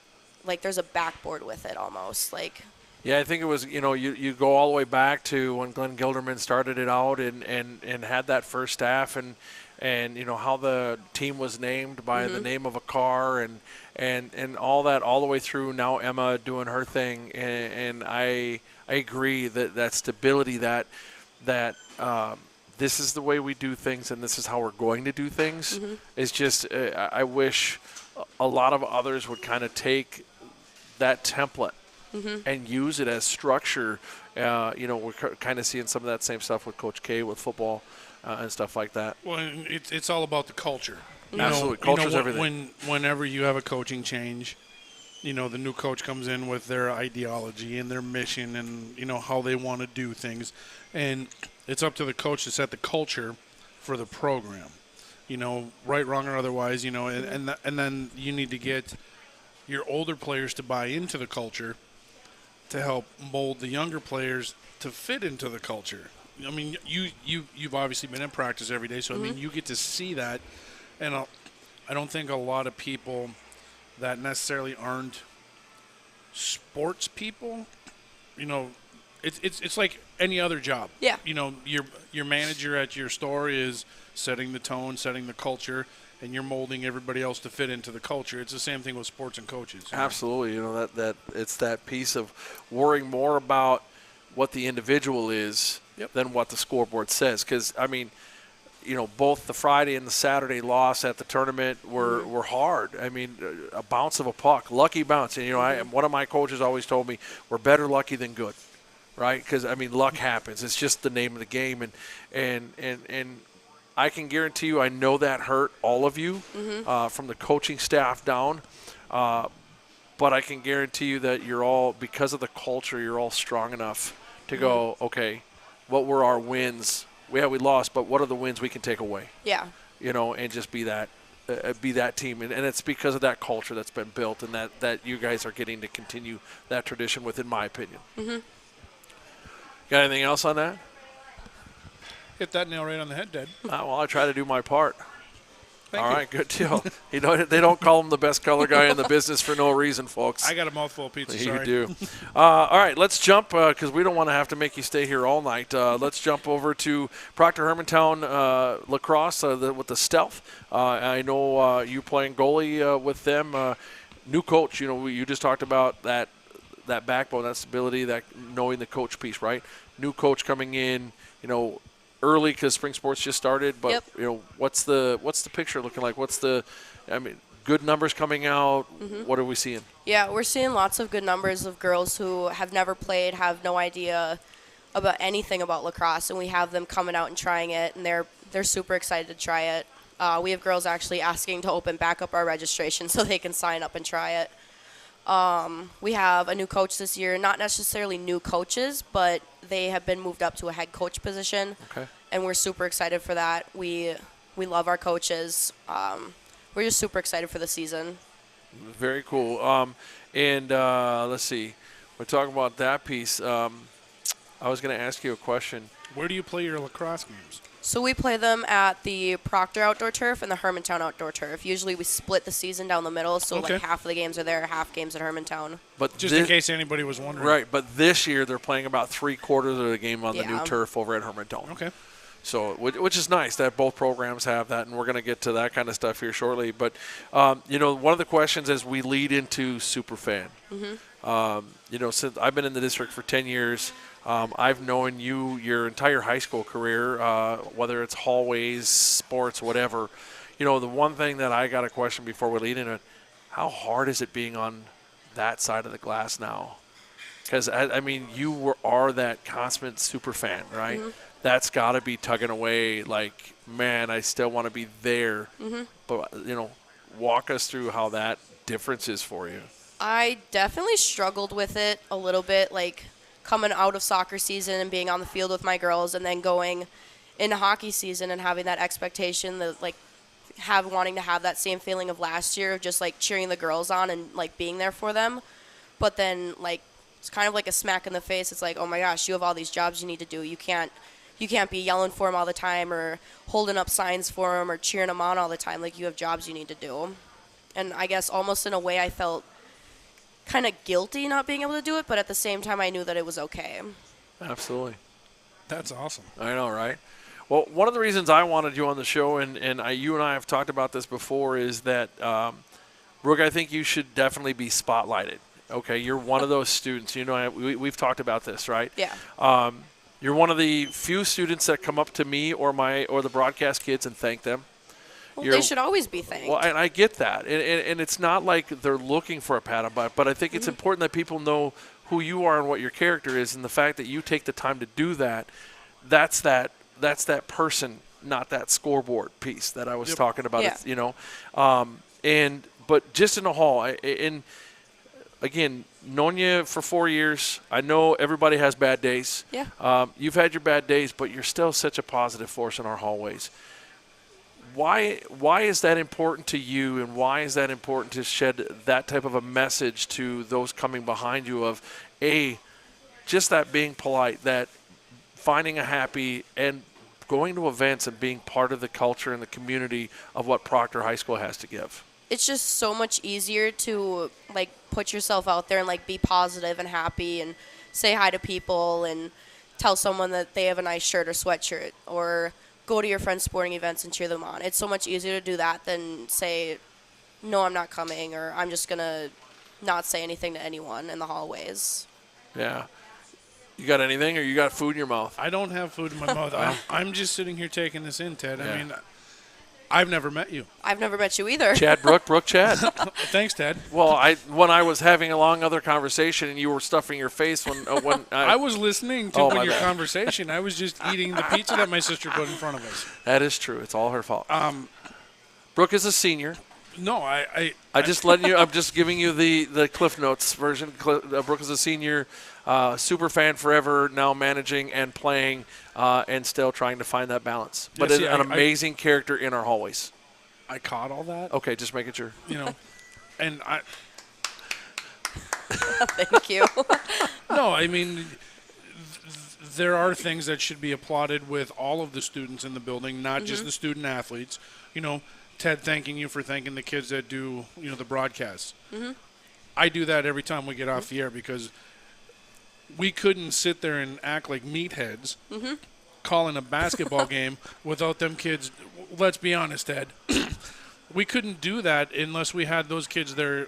like there's a backboard with it almost. Like yeah, I think it was, you go all the way back to when Glenn Gilderman started it out and had that first staff and how the team was named by the name of a car and all that all the way through now Emma doing her thing. And I agree that stability, that this is the way we do things and this is how we're going to do things is just, I wish a lot of others would kind of take that template and use it as structure. We're kind of seeing some of that same stuff with Coach K with football and stuff like that. Well, it's all about the culture. Absolutely. Culture's everything. Whenever you have a coaching change, the new coach comes in with their ideology and their mission and, how they want to do things. And it's up to the coach to set the culture for the program. Right, wrong, or otherwise, and then you need to get your older players to buy into the culture to help mold the younger players to fit into the culture. I mean, you've obviously been in practice every day, so I mean, you get to see that. And I don't think a lot of people that necessarily aren't sports people, it's like any other job. Yeah. Your manager at your store is setting the tone, setting the culture, and you're molding everybody else to fit into the culture. It's the same thing with sports and coaches. Absolutely. That it's that piece of worrying more about what the individual is than what the scoreboard says. Because, I mean, both the Friday and the Saturday loss at the tournament were hard. I mean, a bounce of a puck, lucky bounce. And, one of my coaches always told me, we're better lucky than good, right? Because, I mean, luck happens. It's just the name of the game. And I can guarantee you, I know that hurt all of you from the coaching staff down. But I can guarantee you that you're all, because of the culture, you're all strong enough to go, okay, what were our wins? We lost, but what are the wins we can take away? Yeah. And just be that team. And it's because of that culture that's been built and that you guys are getting to continue that tradition with, in my opinion. Got anything else on that? Hit that nail right on the head, Dad. Well, I try to do my part. Thank All you. right, good deal. They don't call him the best color guy in the business for no reason, folks. I got a mouthful of pizza, You sorry. do. All right, let's jump, because we don't want to have to make you stay here all night. Let's jump over to Proctor Hermantown lacrosse with the Stealth. I know you playing goalie with them. New coach, you just talked about that backbone, that stability, that knowing the coach piece, right? New coach coming in, early because spring sports just started, but what's the picture looking like? Good numbers coming out. What are we seeing? Yeah, we're seeing lots of good numbers of girls who have never played, have no idea about anything about lacrosse, and we have them coming out and trying it, and they're super excited to try it. We have girls actually asking to open back up our registration so they can sign up and try it. We have a new coach this year, not necessarily new coaches, but they have been moved up to a head coach position. Okay. And we're super excited for that. We love our coaches. We're just super excited for the season. Very cool. Let's see. We're talking about that piece. I was going to ask you a question. Where do you play your lacrosse games? So we play them at the Proctor outdoor turf and the Hermantown outdoor turf. Usually we split the season down the middle, so like half of the games are there, half games at Hermantown. But just in case anybody was wondering. Right, but this year they're playing about 3/4 of the game on the new turf over at Hermantown. Okay. So, which is nice that both programs have that, and we're going to get to that kind of stuff here shortly. But, you know, one of the questions as we lead into Superfan, you know, since I've been in the district for 10 years, I've known you your entire high school career, whether it's hallways, sports, whatever. You know, the one thing that I got a question before we lead into it, how hard is it being on that side of the glass now? Because, I mean, you are that constant super fan, right? That's got to be tugging away like, man, I still want to be there. But, you know, walk us through how that difference is for you. I definitely struggled with it a little bit, like coming out of soccer season and being on the field with my girls and then going into hockey season and having that expectation that, like, wanting to have that same feeling of last year of just, like, cheering the girls on and, like, being there for them. But then, like, it's kind of like a smack in the face. It's like, oh, my gosh, you have all these jobs you need to do. You can't be yelling for them all the time or holding up signs for them or cheering them on all the time. Like, you have jobs you need to do. And I guess almost in a way I felt kind of guilty not being able to do it, but at the same time I knew that it was okay. Absolutely. That's awesome. I know, right? Well, one of the reasons I wanted you on the show, and you and I have talked about this before, is that, Brooke, I think you should definitely be spotlighted. Okay, you're one of those students. You know, we've talked about this, right? Yeah. You're one of the few students that come up to me or the broadcast kids and thank them. Well, they should always be thanked. Well, and I get that. And it's not like they're looking for a pat on the back, but I think it's important that people know who you are and what your character is, and the fact that you take the time to do that, that's that person, not that scoreboard piece that I was talking about. Yeah. You know, but just in the hall, and again, known you for 4 years. I know everybody has bad days. Yeah. You've had your bad days, but you're still such a positive force in our hallways. Why is that important to you, and why is that important to shed that type of a message to those coming behind you of, just that being polite, that finding a happy and going to events and being part of the culture and the community of what Proctor High School has to give? It's just so much easier to, like, put yourself out there and, like, be positive and happy and say hi to people and tell someone that they have a nice shirt or sweatshirt, or go to your friends' sporting events and cheer them on. It's so much easier to do that than say, no, I'm not coming, or I'm just going to not say anything to anyone in the hallways. Yeah. You got anything, or you got food in your mouth? I don't have food in my mouth. I'm just sitting here taking this in, Ted. Yeah. I mean, I've never met you. I've never met you either. Chad, Brooke, Chad. Thanks, Ted. Well, when I was having a long other conversation and you were stuffing your face when I was listening to your conversation. I was just eating the pizza that my sister put in front of us. That is true. It's all her fault. Brooke is a senior. No, I just letting you. I'm just giving you the Cliff Notes version. Brooke is a senior, super fan forever, now managing and playing, and still trying to find that balance. But an amazing character in our hallways. I caught all that. Okay, just making sure. You know, and I. Thank you. No, I mean, there are things that should be applauded with all of the students in the building, not just the student athletes. You know, Ted thanking you for thanking the kids that do, the broadcasts. I do that every time we get off the air, because we couldn't sit there and act like meatheads calling a basketball game without them kids. Let's be honest, Ted. We couldn't do that unless we had those kids there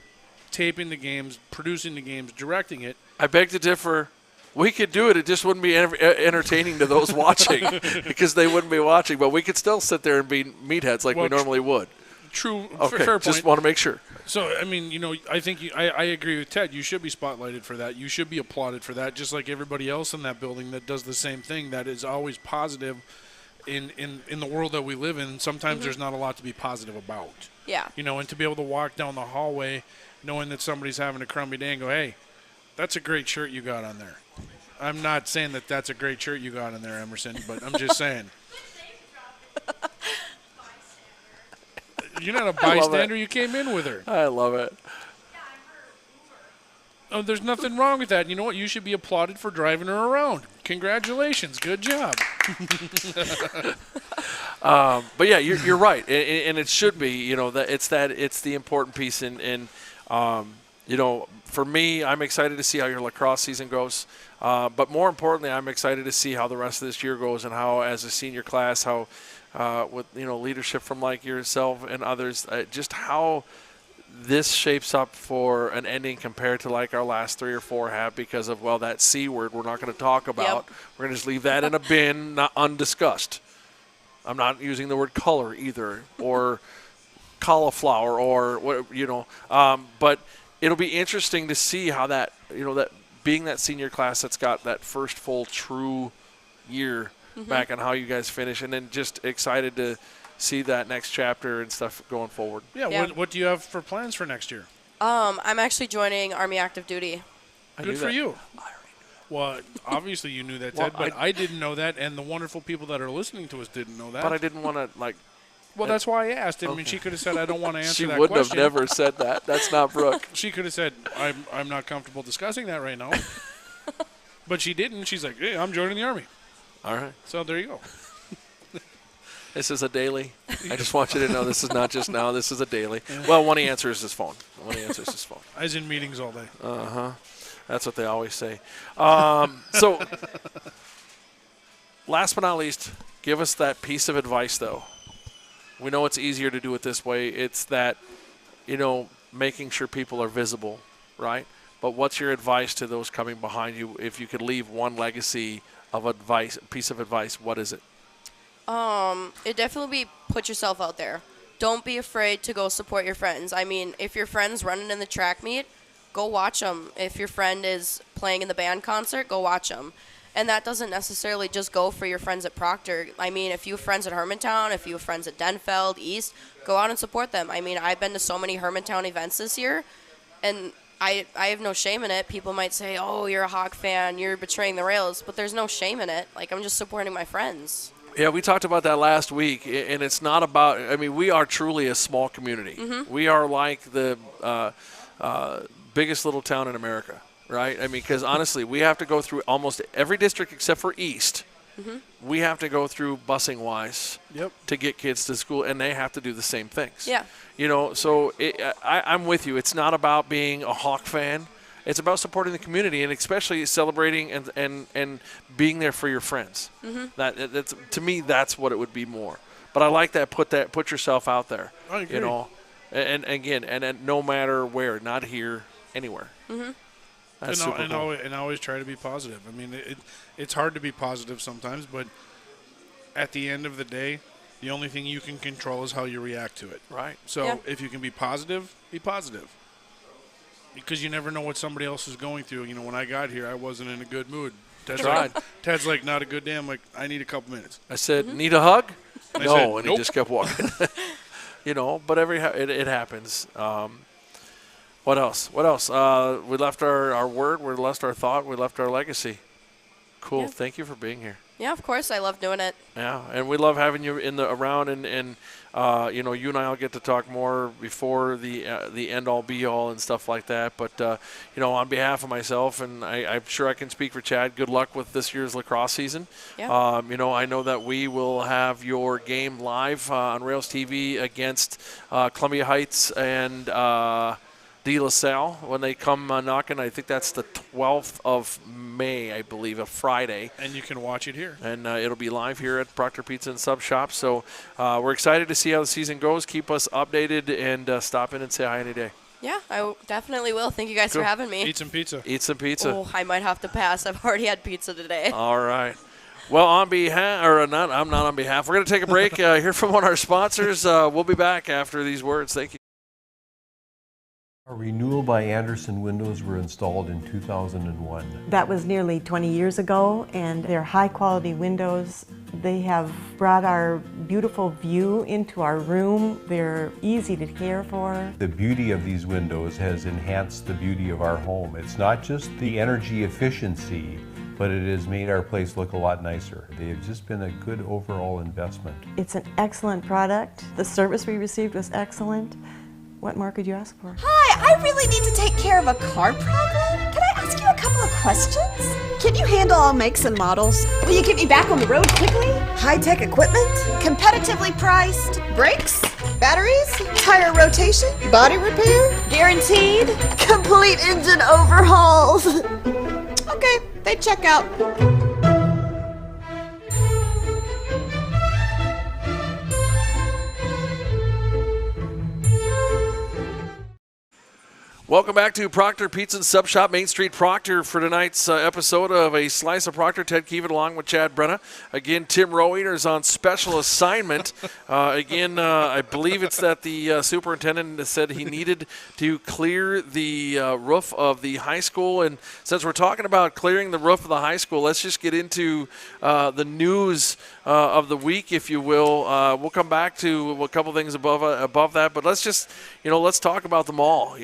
taping the games, producing the games, directing it. I beg to differ. We could do it. It just wouldn't be entertaining to those watching, because they wouldn't be watching. But we could still sit there and be meatheads like we normally would. True. Okay, fair point. Just want to make sure. So, I mean, I think I agree with Ted. You should be spotlighted for that. You should be applauded for that, just like everybody else in that building that does the same thing, that is always positive in the world that we live in. Sometimes there's not a lot to be positive about. Yeah. And to be able to walk down the hallway knowing that somebody's having a crummy day and go, hey, that's a great shirt you got on there. I'm not saying that that's a great shirt you got on there, Emerson, but I'm just saying. You're not a bystander. You came in with her. I love it. Oh, there's nothing wrong with that. You know what? You should be applauded for driving her around. Congratulations. Good job. But yeah, you're right, and it should be. You know, it's the important piece. And you know, for me, I'm excited to see how your lacrosse season goes. But more importantly, I'm excited to see how the rest of this year goes, and how, as a senior class, how with leadership from like yourself and others, just how this shapes up for an ending compared to like our last 3 or 4 have, because of, well, that C word we're not going to talk about. Yep. We're going to just leave that in a bin, not undiscussed. I'm not using the word color either, or cauliflower, or what, but it'll be interesting to see how that, that being that senior class that's got that first full true year back, and how you guys finish, and then just excited to see that next chapter and stuff going forward. Yeah. What do you have for plans for next year? I'm actually joining Army Active Duty. Good for you. Well, obviously you knew that, Ted, but I didn't know that, and the wonderful people that are listening to us didn't know that. But I didn't want to, Well, that's why I asked. I mean, she could have said, I don't want to answer that question. She wouldn't have never said that. That's not Brooke. She could have said, I'm not comfortable discussing that right now. But she didn't. She's like, hey, I'm joining the Army. All right. So there you go. This is a daily. I just want you to know this is not just now. This is a daily. Well, when he answers his phone. I was in meetings all day. Uh-huh. That's what they always say. So, last but not least, give us that piece of advice, though. We know it's easier to do it this way. It's that, making sure people are visible, right? But what's your advice to those coming behind you? If you could leave one legacy of advice, piece of advice, what is it? It definitely be put yourself out there. Don't be afraid to go support your friends. I mean, if your friend's running in the track meet, go watch them. If your friend is playing in the band concert, go watch them. And that doesn't necessarily just go for your friends at Proctor. I mean, if you have friends at Hermantown, if you have friends at Denfeld, East, go out and support them. I mean, I've been to so many Hermantown events this year, and I have no shame in it. People might say, oh, you're a Hawk fan, you're betraying the Rails, but there's no shame in it. Like, I'm just supporting my friends. Yeah, we talked about that last week, and it's not about, we are truly a small community. Mm-hmm. We are like the biggest little town in America, right? Because honestly, we have to go through almost every district except for East. Mm-hmm. We have to go through busing-wise to get kids to school, and they have to do the same things. Yeah. So I'm with you. It's not about being a Hawk fan. It's about supporting the community, and especially celebrating and being there for your friends. Mm-hmm. That's to me, that's what it would be more. But I like that. Put yourself out there. I agree. And again, and no matter where, not here, anywhere. Mm-hmm. That's super cool. And always try to be positive. I mean, it's hard to be positive sometimes, but at the end of the day, the only thing you can control is how you react to it. Right. So if you can be positive, be positive. Because you never know what somebody else is going through. When I got here, I wasn't in a good mood. Ted's like, not a good day. I'm like, I need a couple minutes. I said, need a hug? And no, I said, and nope. He just kept walking. But it happens. What else? We left our word. We left our thought. We left our legacy. Cool. Yeah. Thank you for being here. Yeah, of course. I love doing it. Yeah, and we love having you around, and you and I will get to talk more before the end all be all and stuff like that. But on behalf of myself, and I'm sure I can speak for Chad, good luck with this year's lacrosse season. Yeah. I know that we will have your game live on RailsTV against Columbia Heights and De La Salle when they come knocking. I think that's the 12th of May, I believe, a Friday. And you can watch it here. And it'll be live here at Proctor Pizza and Sub Shop. So we're excited to see how the season goes. Keep us updated and stop in and say hi any day. Yeah, I definitely will. Thank you guys for having me. Eat some pizza. Oh, I might have to pass. I've already had pizza today. All right. Well, I'm not on behalf. We're going to take a break, hear from one of our sponsors. We'll be back after these words. Thank you. Our renewal by Andersen windows were installed in 2001. That was nearly 20 years ago, and they're high-quality windows. They have brought our beautiful view into our room. They're easy to care for. The beauty of these windows has enhanced the beauty of our home. It's not just the energy efficiency, but it has made our place look a lot nicer. They have just been a good overall investment. It's an excellent product. The service we received was excellent. What more could you ask for? Hi, I really need to take care of a car problem. Can I ask you a couple of questions? Can you handle all makes and models? Will you get me back on the road quickly? High-tech equipment? Competitively priced? Brakes? Batteries? Tire rotation? Body repair? Guaranteed? Complete engine overhauls? Okay, they check out. Welcome back to Proctor Pizza and Sub Shop, Main Street Proctor, for tonight's episode of A Slice of Proctor. Ted Keevan along with Chad Brenna. Again, Tim Rowener is on special assignment. I believe it's that the superintendent said he needed to clear the roof of the high school. And since we're talking about clearing the roof of the high school, let's just get into the news of the week, if you will. We'll come back to a couple things above that, but let's talk about the mall.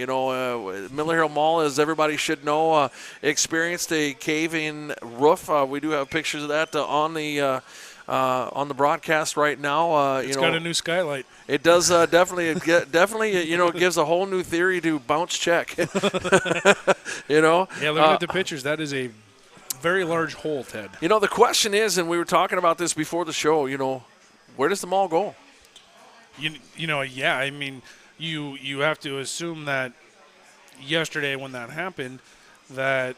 Miller Hill Mall, as everybody should know, experienced a cave-in roof. We do have pictures of that on the broadcast right now. It's got a new skylight. It does definitely. It gives a whole new theory to bounce check. Yeah, looking at the pictures, that is a very large hole, Ted. The question is, and we were talking about this before the show, where does the mall go? You have to assume that yesterday when that happened, that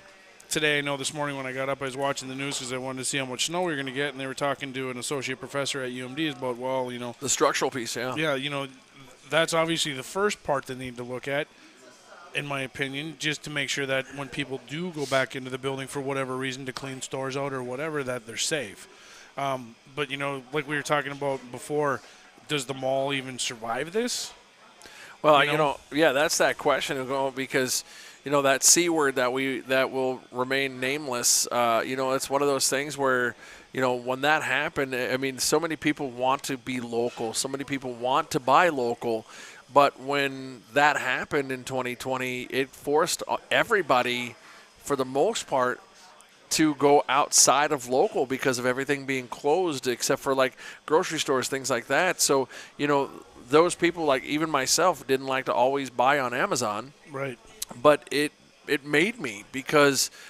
today, I know this morning when I got up, I was watching the news because I wanted to see how much snow we were going to get, and they were talking to an associate professor at UMD about, the structural piece, yeah. Yeah, that's obviously the first part they need to look at, in my opinion, just to make sure that when people do go back into the building for whatever reason to clean stores out or whatever, that they're safe. But, like we were talking about before, does the mall even survive this? Well, that's that question because, that C word that will remain nameless. It's one of those things where, when that happened, so many people want to be local. So many people want to buy local. But when that happened in 2020, it forced everybody, for the most part, to go outside of local because of everything being closed except for like grocery stores, things like that. So, those people, like even myself, didn't like to always buy on Amazon. Right. But it made me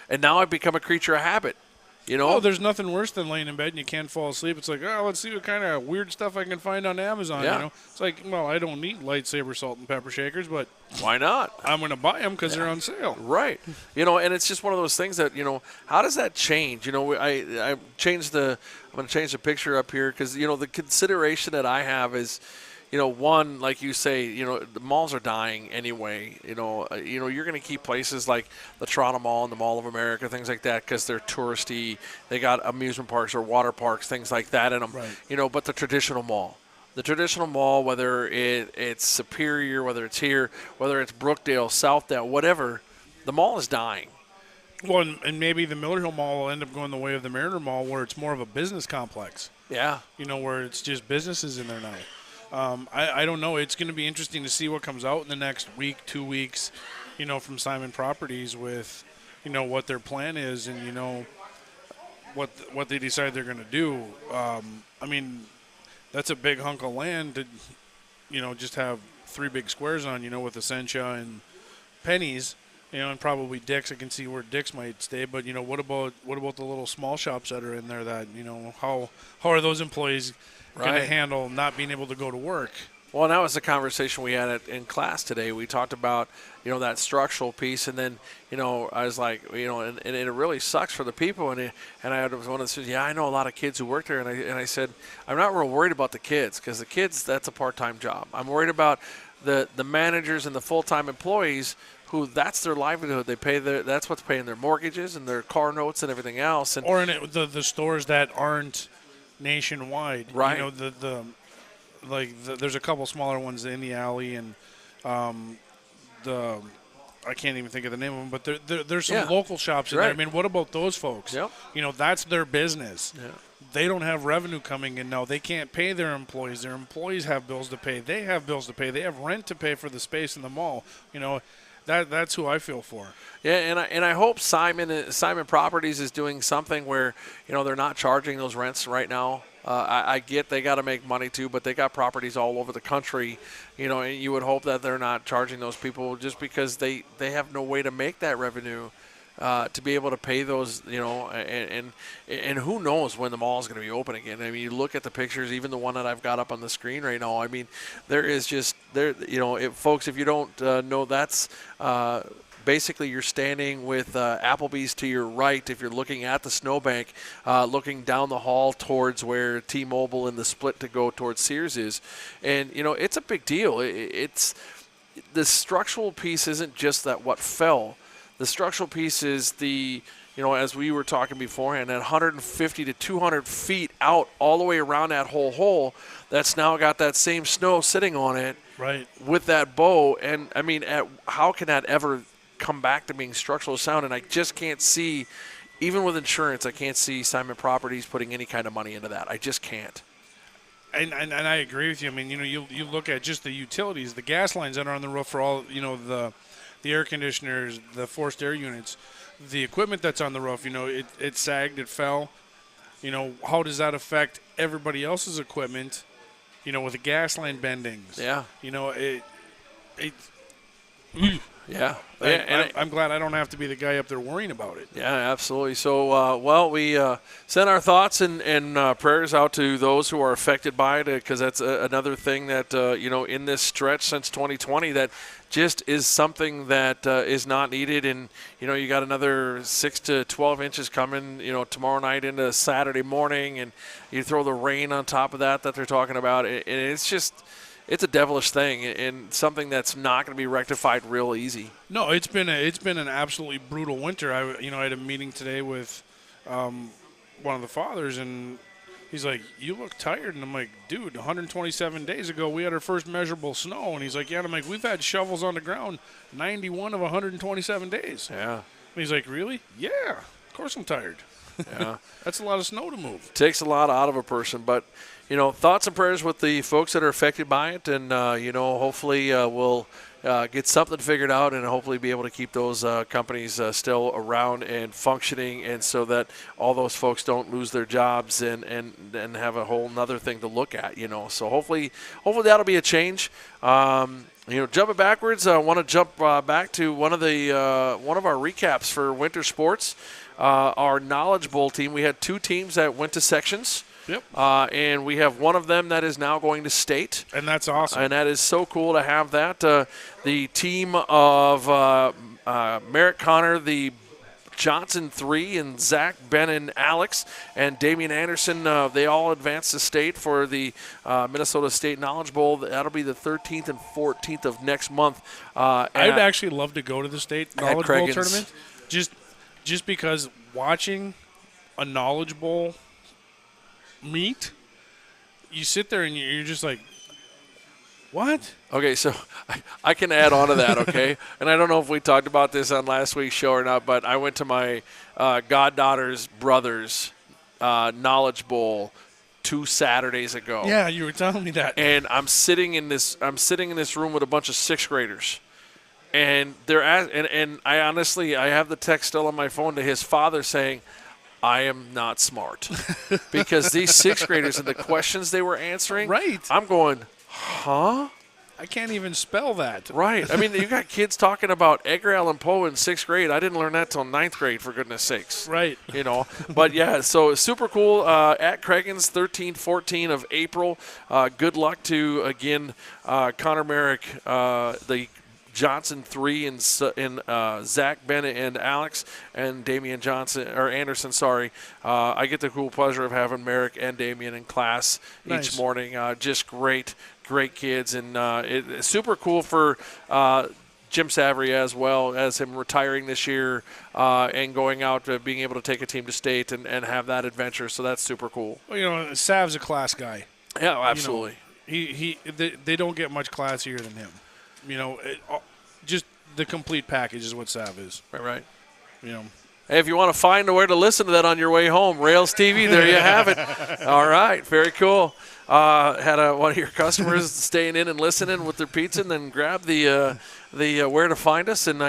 and now I've become a creature of habit. There's nothing worse than laying in bed and you can't fall asleep. It's like, let's see what kind of weird stuff I can find on Amazon. Yeah. It's like, I don't need lightsaber salt and pepper shakers, but why not? I'm going to buy them because they're on sale. Right. And it's just one of those things that, how does that change? I'm going to change the picture up here because, the consideration that I have is, one, like you say, the malls are dying anyway. You're going to keep places like the Toronto Mall and the Mall of America, things like that, because they're touristy. They got amusement parks or water parks, things like that in them. Right. But the traditional mall, whether it's Superior, whether it's here, whether it's Brookdale, Southdale, whatever, the mall is dying. Well, and maybe the Miller Hill Mall will end up going the way of the Mariner Mall, where it's more of a business complex. Yeah. Where it's just businesses in there now. I don't know. It's going to be interesting to see what comes out in the next week, 2 weeks, from Simon Properties with, what their plan is and, what they decide they're going to do. That's a big hunk of land to, just have 3 big squares on, with Essentia and Penny's, and probably Dick's. I can see where Dick's might stay, but, what about the little small shops that are in there that, how are those employees going to handle not being able to go to work? Well, that was the conversation we had in class today. We talked about, that structural piece, and then, I was like, and it really sucks for the people. And I had one that said, yeah, I know a lot of kids who work there, and I said, I'm not real worried about the kids because the kids, that's a part-time job. I'm worried about the managers and the full-time employees who that's their livelihood. They pay that's what's paying their mortgages and their car notes and everything else. And or in the stores that aren't nationwide, right? There's a couple smaller ones in the alley, and I can't even think of the name of them, but there's some local shops in there. What about those folks? Yep. That's their business. Yeah. They don't have revenue coming in now. They can't pay their employees. Their employees have bills to pay. They have bills to pay. They have rent to pay for the space in the mall. That's who I feel for. Yeah, and I hope Simon Properties is doing something where they're not charging those rents right now. I get they got to make money too, but they got properties all over the country, and you would hope that they're not charging those people just because they have no way to make that revenue to be able to pay those, and who knows when the mall is going to be open again. I mean, you look at the pictures, even the one that I've got up on the screen right now. I mean, there is just folks, if you don't know, that's basically you're standing with Applebee's to your right if you're looking at the snowbank, looking down the hall towards where T-Mobile and the split to go towards Sears is. And, it's a big deal. It's the structural piece isn't just that what fell. The structural piece is as we were talking beforehand, at 150 to 200 feet out all the way around that whole hole that's now got that same snow sitting on it right with that bow. And, I mean, how can that ever come back to being structural sound? And I just can't see, even with insurance, I can't see Simon Properties putting any kind of money into that. I just can't. And I agree with you. I mean, you look at just the utilities, the gas lines that are on the roof for all, the air conditioners, the forced air units, the equipment that's on the roof, it sagged, it fell. How does that affect everybody else's equipment, with the gas line bendings? Yeah. Yeah. I'm glad I don't have to be the guy up there worrying about it. Yeah, absolutely. So, we send our thoughts and prayers out to those who are affected by it, because that's another thing that, in this stretch since 2020 that just is something that is not needed. And, you got another 6 to 12 inches coming, tomorrow night into Saturday morning, and you throw the rain on top of that they're talking about. And it's just – it's a devilish thing and something that's not going to be rectified real easy. No, it's been an absolutely brutal winter. I had a meeting today with one of the fathers, and he's like, "You look tired," and I'm like, "Dude, 127 days ago we had our first measurable snow," and he's like, "Yeah," and I'm like, "We've had shovels on the ground 91 of 127 days." Yeah. And he's like, "Really?" "Yeah, of course I'm tired." Yeah. That's a lot of snow to move. Takes a lot out of a person, but. Thoughts and prayers with the folks that are affected by it, and, hopefully we'll get something figured out and hopefully be able to keep those companies still around and functioning, and so that all those folks don't lose their jobs and have a whole nother thing to look at, So hopefully that'll be a change. Jumping backwards, I want to jump back to one of our recaps for winter sports. Our Knowledge Bowl team, we had 2 teams that went to sections. Yep. And we have one of them that is now going to state. And that's awesome. And that is so cool to have that. The team of Merrick Connor, the Johnson 3, and Zach, Ben, and Alex, and Damian Anderson, they all advanced to state for the Minnesota State Knowledge Bowl. That'll be the 13th and 14th of next month. I'd actually love to go to the State Knowledge Bowl tournament. Just because watching a Knowledge Bowl meet, you sit there and you're just like, what? Okay, so I can add on to that, okay? And I don't know if we talked about this on last week's show or not, but I went to my goddaughter's brother's Knowledge Bowl 2 Saturdays ago. Yeah, you were telling me that. And I'm sitting in this room with a bunch of 6th graders. And I honestly have the text still on my phone to his father saying, I am not smart. Because these 6th graders and the questions they were answering, right. I'm going, huh? I can't even spell that. Right. I mean, you got kids talking about Edgar Allan Poe in 6th grade. I didn't learn that till 9th grade, for goodness sakes. Right. But yeah, so super cool. At Craigens, 13-14 of April. Good luck to, again, Connor Merrick, the Johnson 3 and Zach, Bennett, and Alex, and Damian Anderson. I get the cool pleasure of having Merrick and Damian in class each morning. Just great kids, and it's super cool for Jim Savary as well, as him retiring this year and going out, being able to take a team to state and have that adventure. So that's super cool. Well, Sav's a class guy. Yeah, absolutely. They don't get much classier than him. Just the complete package is what Sav is. Right. Hey, if you want to find where to listen to that on your way home, Rails TV, there you have it. All right, very cool. Had one of your customers staying in and listening with their pizza, and then grab the where to find us, and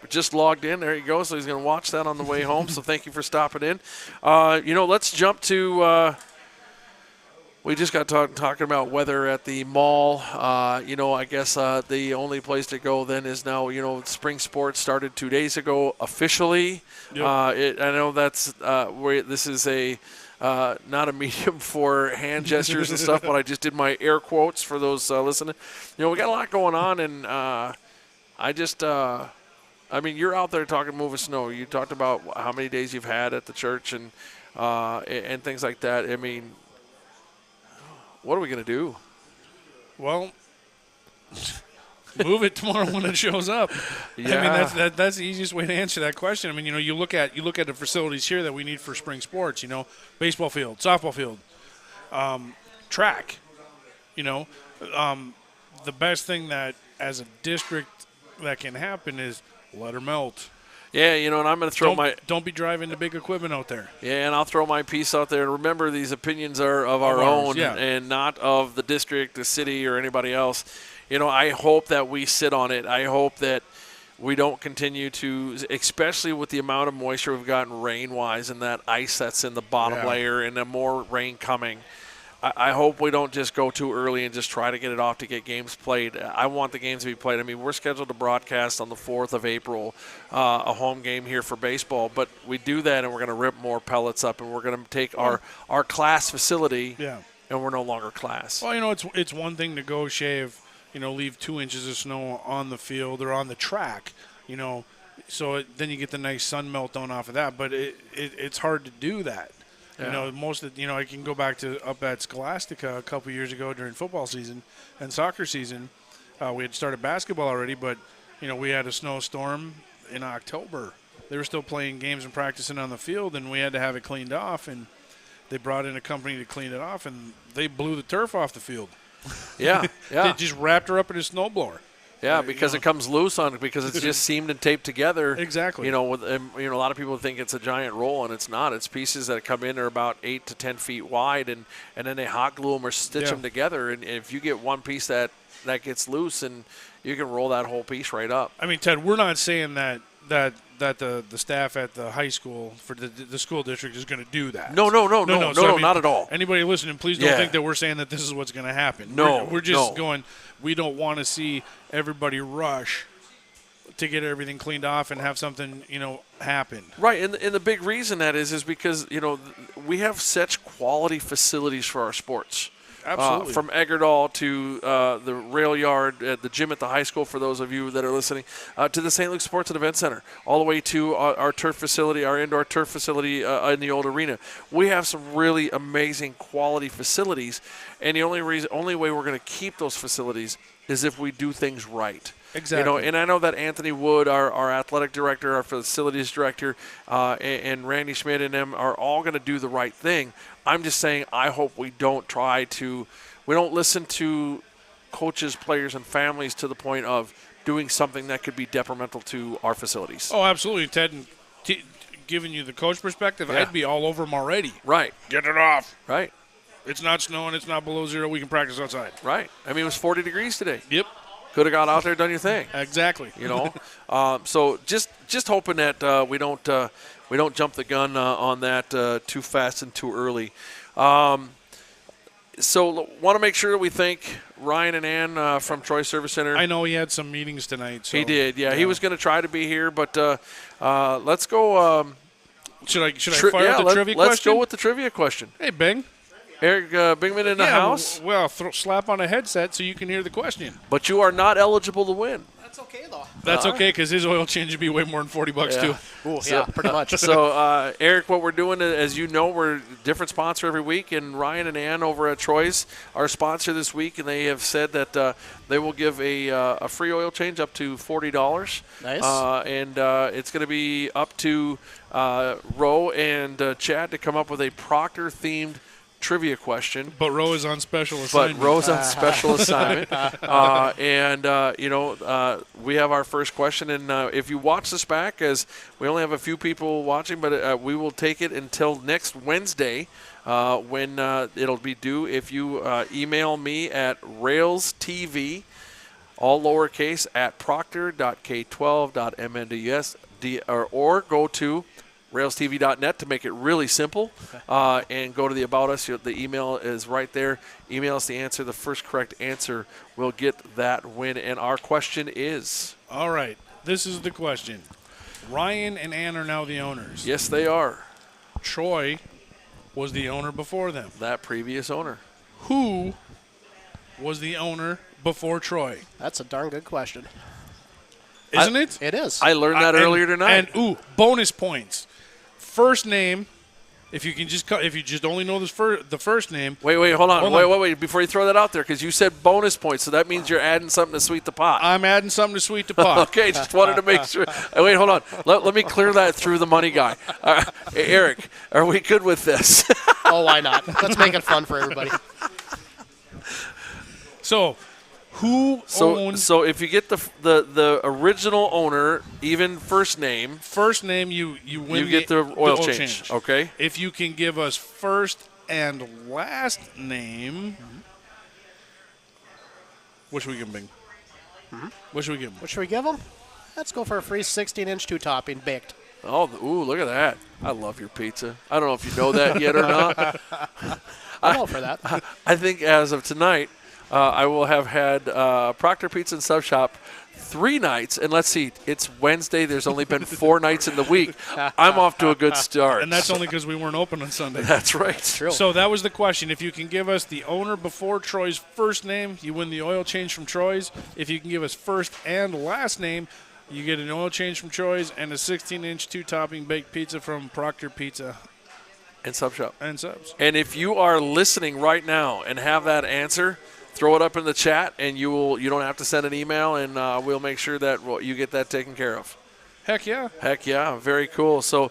just logged in. There you go. So he's going to watch that on the way home. So thank you for stopping in. Let's jump to We just got talking about weather at the mall. I guess the only place to go then is now, spring sports started 2 days ago officially. Yep. I know that's where this is not a medium for hand gestures and stuff, but I just did my air quotes for those listening. We got a lot going on, and you're out there talking moving snow. You talked about how many days you've had at the church and things like that. I mean, what are we going to do? Well, move it tomorrow when it shows up. Yeah. I mean, that's the easiest way to answer that question. I mean, you look at the facilities here that we need for spring sports. Baseball field, softball field, track. The best thing that as a district that can happen is let her melt. Yeah, and I'm going to throw Don't be driving the big equipment out there. Yeah, and I'll throw my piece out there. And remember, these opinions are of our own and not of the district, the city, or anybody else. I hope that we sit on it. I hope that we don't continue to, especially with the amount of moisture we've gotten rain-wise and that ice that's in the bottom layer and the more rain coming. I hope we don't just go too early and just try to get it off to get games played. I want the games to be played. I mean, we're scheduled to broadcast on the 4th of April, a home game here for baseball. But we do that, and we're going to rip more pellets up, and we're going to take our class facility, and we're no longer class. Well, it's one thing to go shave, leave 2 inches of snow on the field or on the track, so then you get the nice sun meltdown off of that. But it's hard to do that. Yeah. Most of I can go back to up at Scholastica a couple years ago during football season and soccer season. We had started basketball already, but we had a snowstorm in October. They were still playing games and practicing on the field, and we had to have it cleaned off. And they brought in a company to clean it off, and they blew the turf off the field. Yeah. They just wrapped her up in a snowblower. Yeah, because it comes loose on it because it's just seamed and taped together. Exactly. A lot of people think it's a giant roll, and it's not. It's pieces that come in are about 8 to 10 feet wide, and then they hot glue them or stitch them together. And if you get one piece that gets loose, and you can roll that whole piece right up. I mean, Ted, we're not saying that the staff at the high school for the school district is going to do that. No, not at all. Anybody listening, please don't think that we're saying that this is what's going to happen. No, we're just going. We don't want to see everybody rush to get everything cleaned off and have something happen. Right, and the big reason that is because we have such quality facilities for our sports. Absolutely. From Eggerdahl to the rail yard, the gym at the high school for those of you that are listening, to the St. Luke Sports and Event Center, all the way to our turf facility, our indoor turf facility in the old arena. We have some really amazing quality facilities, and the only way we're going to keep those facilities is if we do things right. Exactly. And I know that Anthony Wood, our athletic director, our facilities director, and Randy Schmidt and them are all going to do the right thing. I'm just saying I hope we don't listen to coaches, players, and families to the point of doing something that could be detrimental to our facilities. Oh, absolutely, Ted. And giving you the coach perspective, I'd be all over them already. Right. Get it off. Right. It's not snowing. It's not below zero. We can practice outside. Right. I mean, it was 40 degrees today. Yep. Could have got out there and done your thing. Exactly. So just hoping that we don't jump the gun on that too fast and too early. So want to make sure that we thank Ryan and Ann from Troy Service Center. I know he had some meetings tonight. So, he did. Yeah, he was going to try to be here, but let's go. Should I fire out the trivia question? Let's go with the trivia question. Hey, Bing. Eric Bingman in the house. Well, slap on a headset so you can hear the question. But you are not eligible to win. That's okay, though. That's okay, because his oil change would be way more than $40 too. Ooh, yeah, pretty much. So, Eric, what we're doing, as you know, we're a different sponsor every week, and Ryan and Ann over at Troy's are sponsor this week, and they have said that they will give a free oil change up to $40. Nice. And it's going to be up to Roe and Chad to come up with a Proctor-themed trivia question. But Roe is on special assignment. We have our first question, and if you watch this back, as we only have a few people watching, but we will take it until next Wednesday when it'll be due. If you email me at RailsTV, all lowercase, at proctor.k12.mndus, or go to RailsTV.net to make it really simple, and go to the About Us. The email is right there. Email us the answer. The first correct answer will get that win. And our question is? All right, this is the question. Ryan and Ann are now the owners. Yes, they are. Troy was the owner before them. That previous owner. Who was the owner before Troy? That's a darn good question. Isn't it? It is. I learned that earlier tonight. And bonus points. First name, if you just only know the first name. Wait, hold on. Wait, before you throw that out there, because you said bonus points, so that means you're adding something to sweet the pot. I'm adding something to sweet the pot. Okay, just wanted to make sure. Wait, hold on. Let me clear that through the money guy. Hey, Eric, are we good with this? Oh, why not? Let's make it fun for everybody. So, who owns? So if you get the original owner, even first name. First name, you win. You get the oil change. Okay. If you can give us first and last name, what should we give them? What should we give them? What should we give them? Let's go for a free 16-inch 2-topping baked. Oh, look at that. I love your pizza. I don't know if you know that yet or not. I'm all for that. I think as of tonight, I will have had Proctor Pizza and Sub Shop 3 nights. And let's see, it's Wednesday. There's only been 4 nights in the week. I'm off to a good start. And that's only because we weren't open on Sunday. That's right. True. So that was the question. If you can give us the owner before Troy's first name, you win the oil change from Troy's. If you can give us first and last name, you get an oil change from Troy's and a 16-inch 2-topping baked pizza from Proctor Pizza. And Sub Shop. And Subs. And if you are listening right now and have that answer, throw it up in the chat, and you don't have to send an email, and we'll make sure that you get that taken care of. Heck yeah. Heck yeah. Very cool. So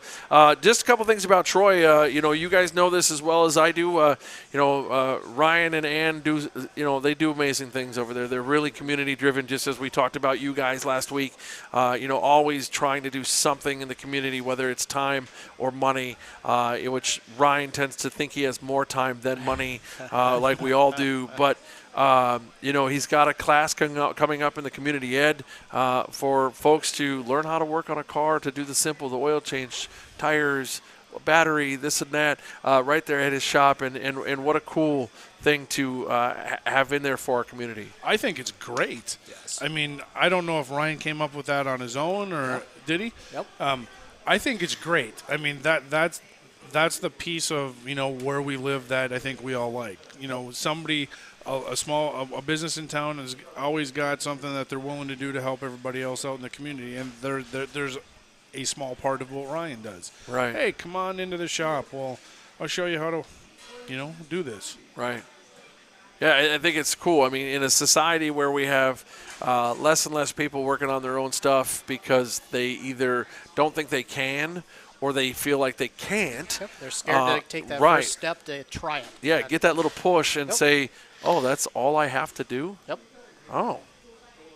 just a couple things about Troy. You guys know this as well as I do. Ryan and Ann they do amazing things over there. They're really community driven, just as we talked about you guys last week. Always trying to do something in the community, whether it's time or money, which Ryan tends to think he has more time than money, like we all do. But he's got a class coming up in the community ed for folks to learn how to work on a car, to do the oil change, tires, battery, this and that, right there at his shop. And what a cool thing to have in there for our community. I think it's great. Yes. I mean, I don't know if Ryan came up with that on his own or did he? Yep. I think it's great. I mean, that's the piece of, where we live that I think we all like. Somebody... A business in town has always got something that they're willing to do to help everybody else out in the community, and there's a small part of what Ryan does. Right. Hey, come on into the shop. Well, I'll show you how to, do this. Right. Yeah, I think it's cool. I mean, in a society where we have less and less people working on their own stuff because they either don't think they can or they feel like they can't. Yep, they're scared to take that first step to try it. Yeah, get that little push and say, oh, that's all I have to do? Yep. Oh.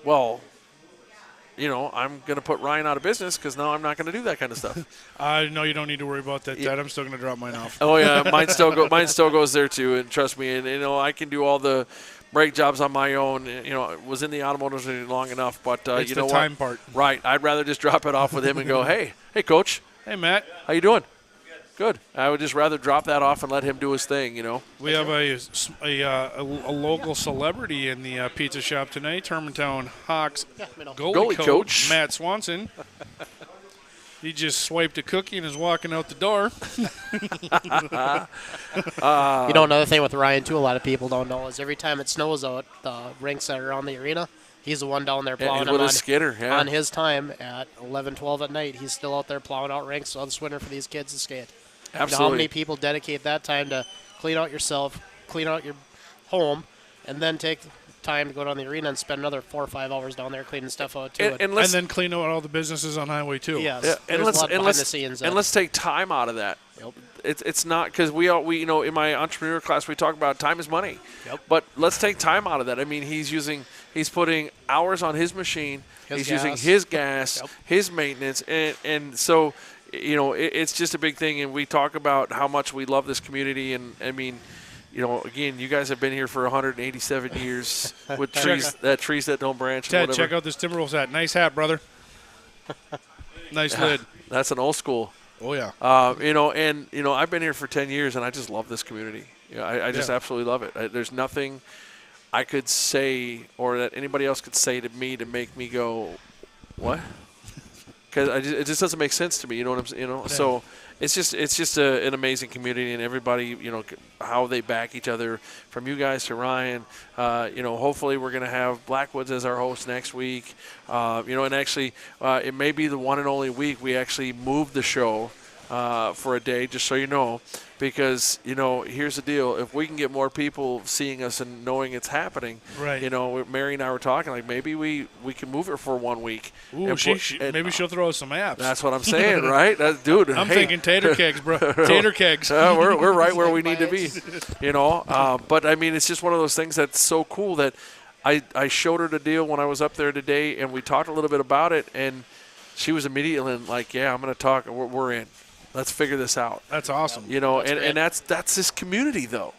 Well, I'm going to put Ryan out of business because now I'm not going to do that kind of stuff. No, you don't need to worry about that, Dad. I'm still going to drop mine off. Oh, yeah, mine still goes there, too, and trust me. And, I can do all the brake jobs on my own. Was in the automotive industry long enough, but it's you know the time part. Right. I'd rather just drop it off with him and go, hey, Coach. Hey, Matt. How you doing? Good. I would just rather drop that off and let him do his thing, We have a local celebrity in the pizza shop tonight, Hermantown Hawks goalie coach, Matt Swanson. He just swiped a cookie and is walking out the door. Another thing with Ryan, too, a lot of people don't know is every time it snows out, the rinks that are around the arena, he's the one down there plowing with his skidder, on his time at 11, 12 at night. He's still out there plowing out rinks all this winter for these kids to skate. Absolutely. How many people dedicate that time to clean out yourself, clean out your home, and then take time to go down the arena and spend another 4 or 5 hours down there cleaning stuff out, too. And then clean out all the businesses on Highway 2. Yes. Yeah. There's a lot behind the scenes. And let's take time out of that. Yep. It's not because we in my entrepreneur class we talk about time is money. Yep. But let's take time out of that. I mean, he's putting hours on his machine. He's using his gas, his maintenance, and so it's just a big thing. And we talk about how much we love this community. And I mean, again, you guys have been here for 187 years with trees that don't branch. Ted, and whatever. check out this Timberwolves hat. Nice hat, brother. Nice lid. That's an old school Oh yeah. I've been here for 10 years, and I just love this community. I just absolutely love it. There's nothing I could say or that anybody else could say to me to make me go, what? Because it just doesn't make sense to me. You know what I'm saying? Yeah. So it's just an amazing community, and everybody, how they back each other, from you guys to Ryan. Hopefully we're going to have Blackwoods as our host next week. And actually it may be the one and only week we actually moved the show for a day, just so you know. Because, here's the deal. If we can get more people seeing us and knowing it's happening, right. Mary and I were talking, like, maybe we can move it for 1 week. Ooh, maybe she'll throw us some apps. That's what I'm saying, right? Dude, I'm thinking tater kegs, bro. Tater kegs. We're right where we need to be, But, I mean, it's just one of those things that's so cool that I showed her the deal when I was up there today, and we talked a little bit about it, and she was immediately like, yeah, I'm going to talk. We're in. Let's figure this out. That's awesome. And that's this community, though.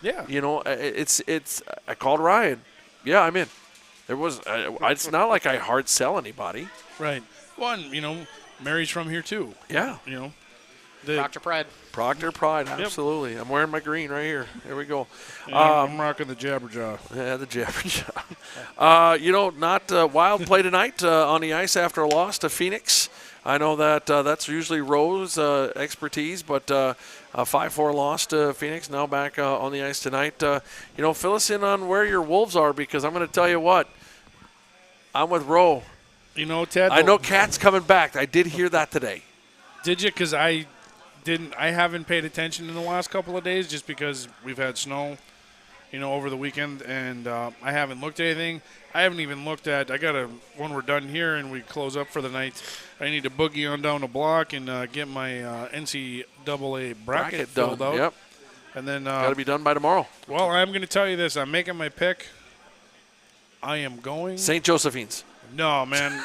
Yeah. It's. I called Ryan. Yeah, I'm in. There was. It's not like I hard sell anybody. Right. One, Mary's from here too. Yeah. Proctor Pride. Proctor Pride, absolutely. Yep. I'm wearing my green right here. There we go. I'm rocking the Jabberjaw. Yeah, the Jabberjaw. Not Wild play tonight on the ice after a loss to Phoenix. I know that that's usually Rose's expertise, but 5-4 loss to Phoenix, now back on the ice tonight. Fill us in on where your Wolves are, because I'm going to tell you what, I'm with Roe. Ted. I know Cat's coming back. I did hear that today. Did you? Because I haven't paid attention in the last couple of days just because we've had snow, over the weekend, and I haven't looked at anything. I haven't even looked at. When we're done here and we close up for the night, I need to boogie on down the block and get my NCAA bracket filled out. Yep. And then got to be done by tomorrow. Well, I'm going to tell you this. I'm making my pick. I am going St. Josephine's. No, man.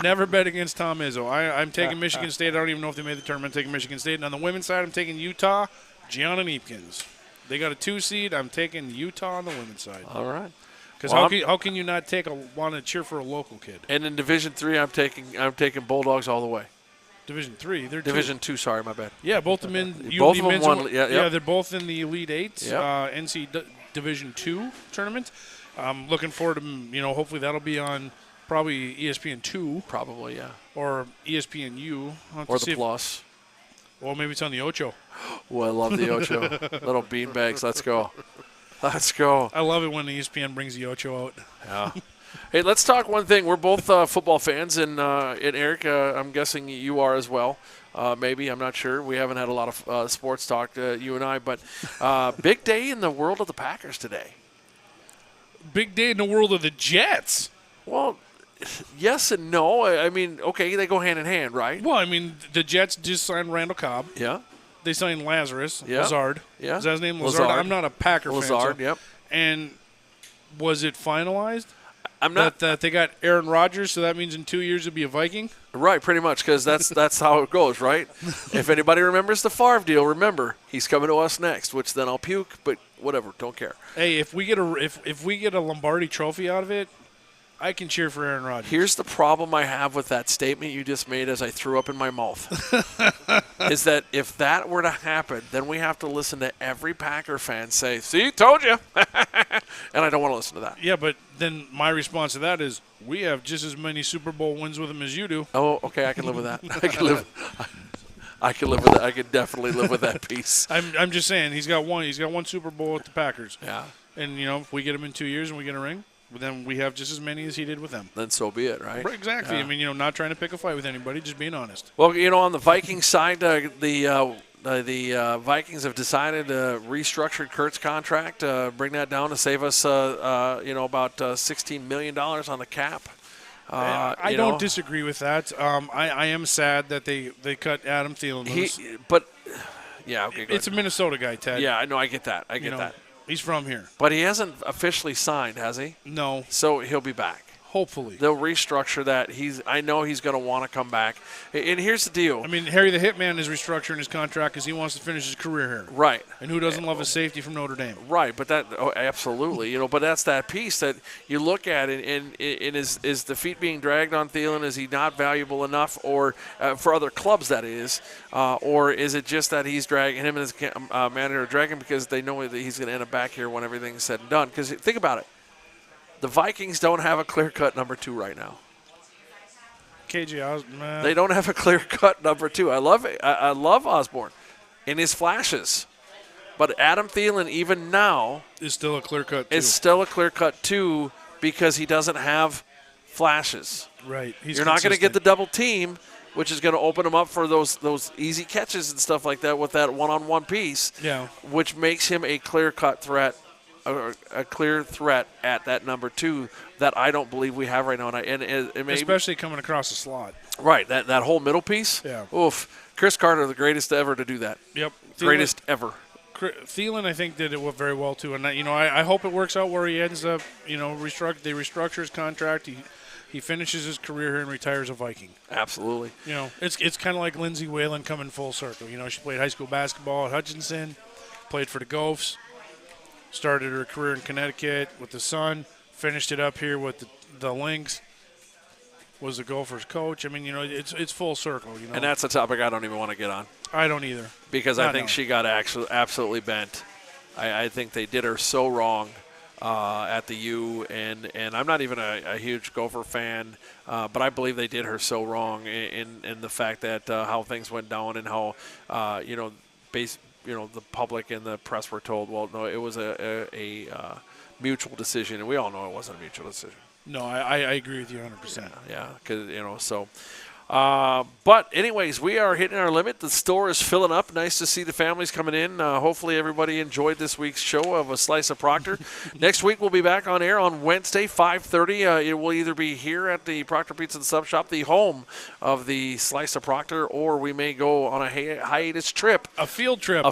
Never bet against Tom Izzo. I'm taking Michigan State. I don't even know if they made the tournament. I'm taking Michigan State. And on the women's side, I'm taking Utah, Gianna Neepkins. They got a 2 seed. I'm taking Utah on the women's side. All right. Because how can you not want to cheer for a local kid? And in Division 3, I'm taking Bulldogs all the way. Division 3, they're Division 2. Sorry, my bad. Yeah, both of them in. Both of them won. Yeah, they're both in the Elite Eight, yep. NC Division 2 tournament. I'm looking forward to hopefully that'll be on probably ESPN 2. Probably, yeah. Or ESPN U. Or the Plus. Well, maybe it's on the Ocho. Oh, I love the Ocho. Little beanbags. Let's go. Let's go. I love it when the ESPN brings the Ocho out. Yeah. Hey, let's talk one thing. We're both football fans, and Eric, I'm guessing you are as well. Maybe, I'm not sure. We haven't had a lot of sports talk, you and I, but big day in the world of the Packers today. Big day in the world of the Jets. Well, yes and no. I mean, okay, they go hand in hand, right? Well, I mean, the Jets just signed Randall Cobb. Yeah. They signed Lazarus. Yeah. Lazard. Yeah. Is that his name? Lazard. I'm not a Packer fan. Lazard, yep. And was it finalized? I'm not. That they got Aaron Rodgers, so that means in 2 years it'll be a Viking? Right, pretty much, because that's how it goes, right? If anybody remembers the Favre deal, remember, he's coming to us next, which then I'll puke, but whatever, don't care. Hey, if we get a Lombardi trophy out of it, I can cheer for Aaron Rodgers. Here's the problem I have with that statement you just made as I threw up in my mouth. Is that if that were to happen, then we have to listen to every Packer fan say, see, told you. And I don't want to listen to that. Yeah, but then my response to that is, we have just as many Super Bowl wins with him as you do. Oh, okay, I can live with that. I can live with that. I can definitely live with that piece. I'm just saying, he's got one Super Bowl with the Packers. Yeah. And, if we get him in 2 years and we get a ring, then we have just as many as he did with them. Then so be it, right? Exactly. Yeah. I mean, not trying to pick a fight with anybody, just being honest. Well, on the Vikings side, the Vikings have decided to restructure Kurt's contract, bring that down to save us, about $16 million on the cap. I don't disagree with that. I am sad that they cut Adam Thielen loose. Okay, it's a Minnesota guy, Ted. Yeah, I know. I get that. I get that. He's from here. But he hasn't officially signed, has he? No. So he'll be back. Hopefully. They'll restructure that. I know he's going to want to come back. And here's the deal. I mean, Harry the Hitman is restructuring his contract because he wants to finish his career here. Right. And who doesn't love a safety from Notre Dame? Right, but absolutely. But that's that piece that you look at, and is the feet being dragged on Thielen? Is he not valuable enough, or for other clubs that is, or is it just that he's dragging him and his manager are dragging because they know that he's going to end up back here when everything's said and done? Because think about it. The Vikings don't have a clear-cut number 2 right now. KJ Osborne. They don't have a clear-cut number 2. I love Osborne in his flashes. But Adam Thielen, even now, is still a clear-cut 2. Is still a clear-cut 2 because he doesn't have flashes. Right. You're not going to get the double team, which is going to open him up for those easy catches and stuff like that with that one-on-one piece, which makes him a clear-cut threat. A clear threat at that number 2 that I don't believe we have right now, and especially coming across the slot. Right, that whole middle piece. Yeah. Oof, Chris Carter, the greatest ever to do that. Yep, greatest ever. Thielen, I think, did it very well too, and I hope it works out where he ends up. They restructure his contract. He finishes his career here and retires a Viking. Absolutely. It's kind of like Lindsay Whalen coming full circle. She played high school basketball at Hutchinson, played for the Gophers. Started her career in Connecticut with the Sun, finished it up here with the Lynx, was the Gophers coach. I mean, it's full circle. And that's a topic I don't even want to get on. I don't either. Because I think she got absolutely bent. I think they did her so wrong at the U, and I'm not even a huge Gopher fan, but I believe they did her so wrong in the fact that how things went down and how, the public and the press were told, well, no, it was a mutual decision, and we all know it wasn't a mutual decision. No, I agree with you 100%. Yeah, because so. But anyways, we are hitting our limit. The store is filling up. Nice to see the families coming in. Hopefully everybody enjoyed this week's show of A Slice of Proctor. Next week we'll be back on air on Wednesday, 5:30. It will either be here at the Proctor Pizza and Sub Shop, the home of the Slice of Proctor, or we may go on a hiatus trip. A field trip.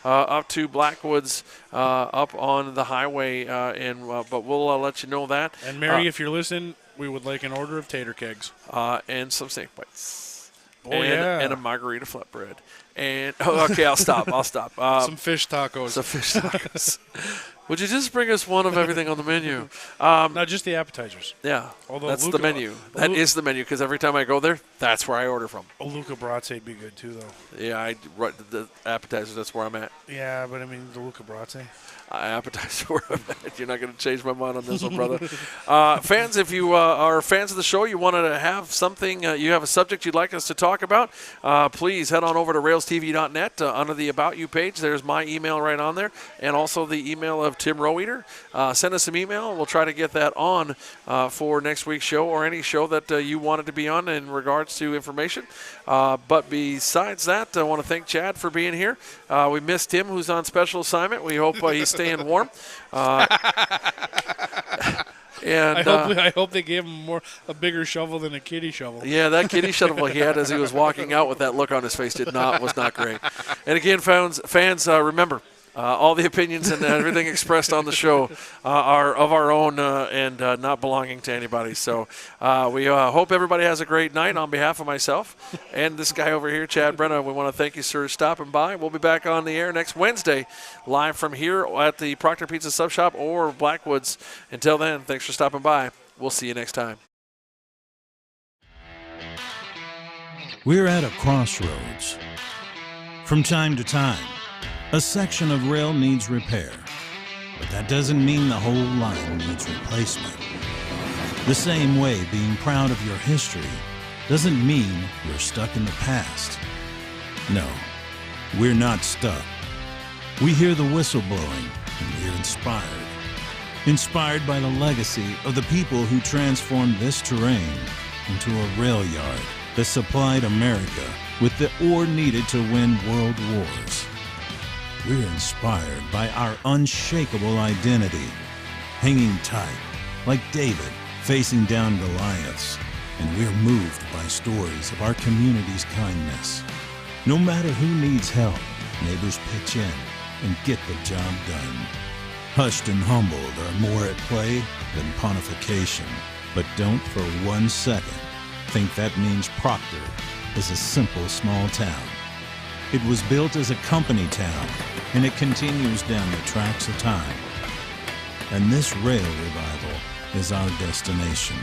Up to Blackwoods, up on the highway, but we'll let you know that. And Mary, if you're listening, we would like an order of tater kegs. And some steak bites. And a margarita flatbread. And okay, I'll stop. Some fish tacos. Would you just bring us one of everything on the menu? Not just the appetizers. Yeah, that's the menu. That is the menu, because every time I go there, that's where I order from. A Luca Brazzi would be good too, though. Yeah, the appetizers, that's where I'm at. Yeah, but I mean, the Luca Brazzi. Appetizer where I'm at. You're not going to change my mind on this one, brother. Fans, if you are fans of the show, you wanted to have something, you have a subject you'd like us to talk about, please head on over to RailsTV.net under the About You page. There's my email right on there, and also the email of Tim Roweeder. Send us some email. We'll try to get that on for next week's show, or any show that you wanted to be on in regards to information. But besides that, I want to thank Chad for being here. We missed Tim, who's on special assignment. We hope he's staying warm. And I hope they gave him a bigger shovel than a kiddie shovel. Yeah, that kiddie shovel he had as he was walking out with that look on his face was not great. And again, fans, remember, all the opinions and everything expressed on the show are of our own and not belonging to anybody. So we hope everybody has a great night. On behalf of myself and this guy over here, Chad Brenna, we want to thank you, sir, for stopping by. We'll be back on the air next Wednesday, live from here at the Proctor Pizza Sub Shop or Blackwoods. Until then, thanks for stopping by. We'll see you next time. We're at a crossroads. From time to time, a section of rail needs repair, but that doesn't mean the whole line needs replacement. The same way being proud of your history doesn't mean you're stuck in the past. No, we're not stuck. We hear the whistle blowing and we're inspired. Inspired by the legacy of the people who transformed this terrain into a rail yard that supplied America with the ore needed to win world wars. We're inspired by our unshakable identity, hanging tight like David facing down Goliaths, and we're moved by stories of our community's kindness. No matter who needs help, neighbors pitch in and get the job done. Hushed and humbled are more at play than pontification. But don't for 1 second think that means Proctor is a simple small town. It was built as a company town, and it continues down the tracks of time. And this rail revival is our destination.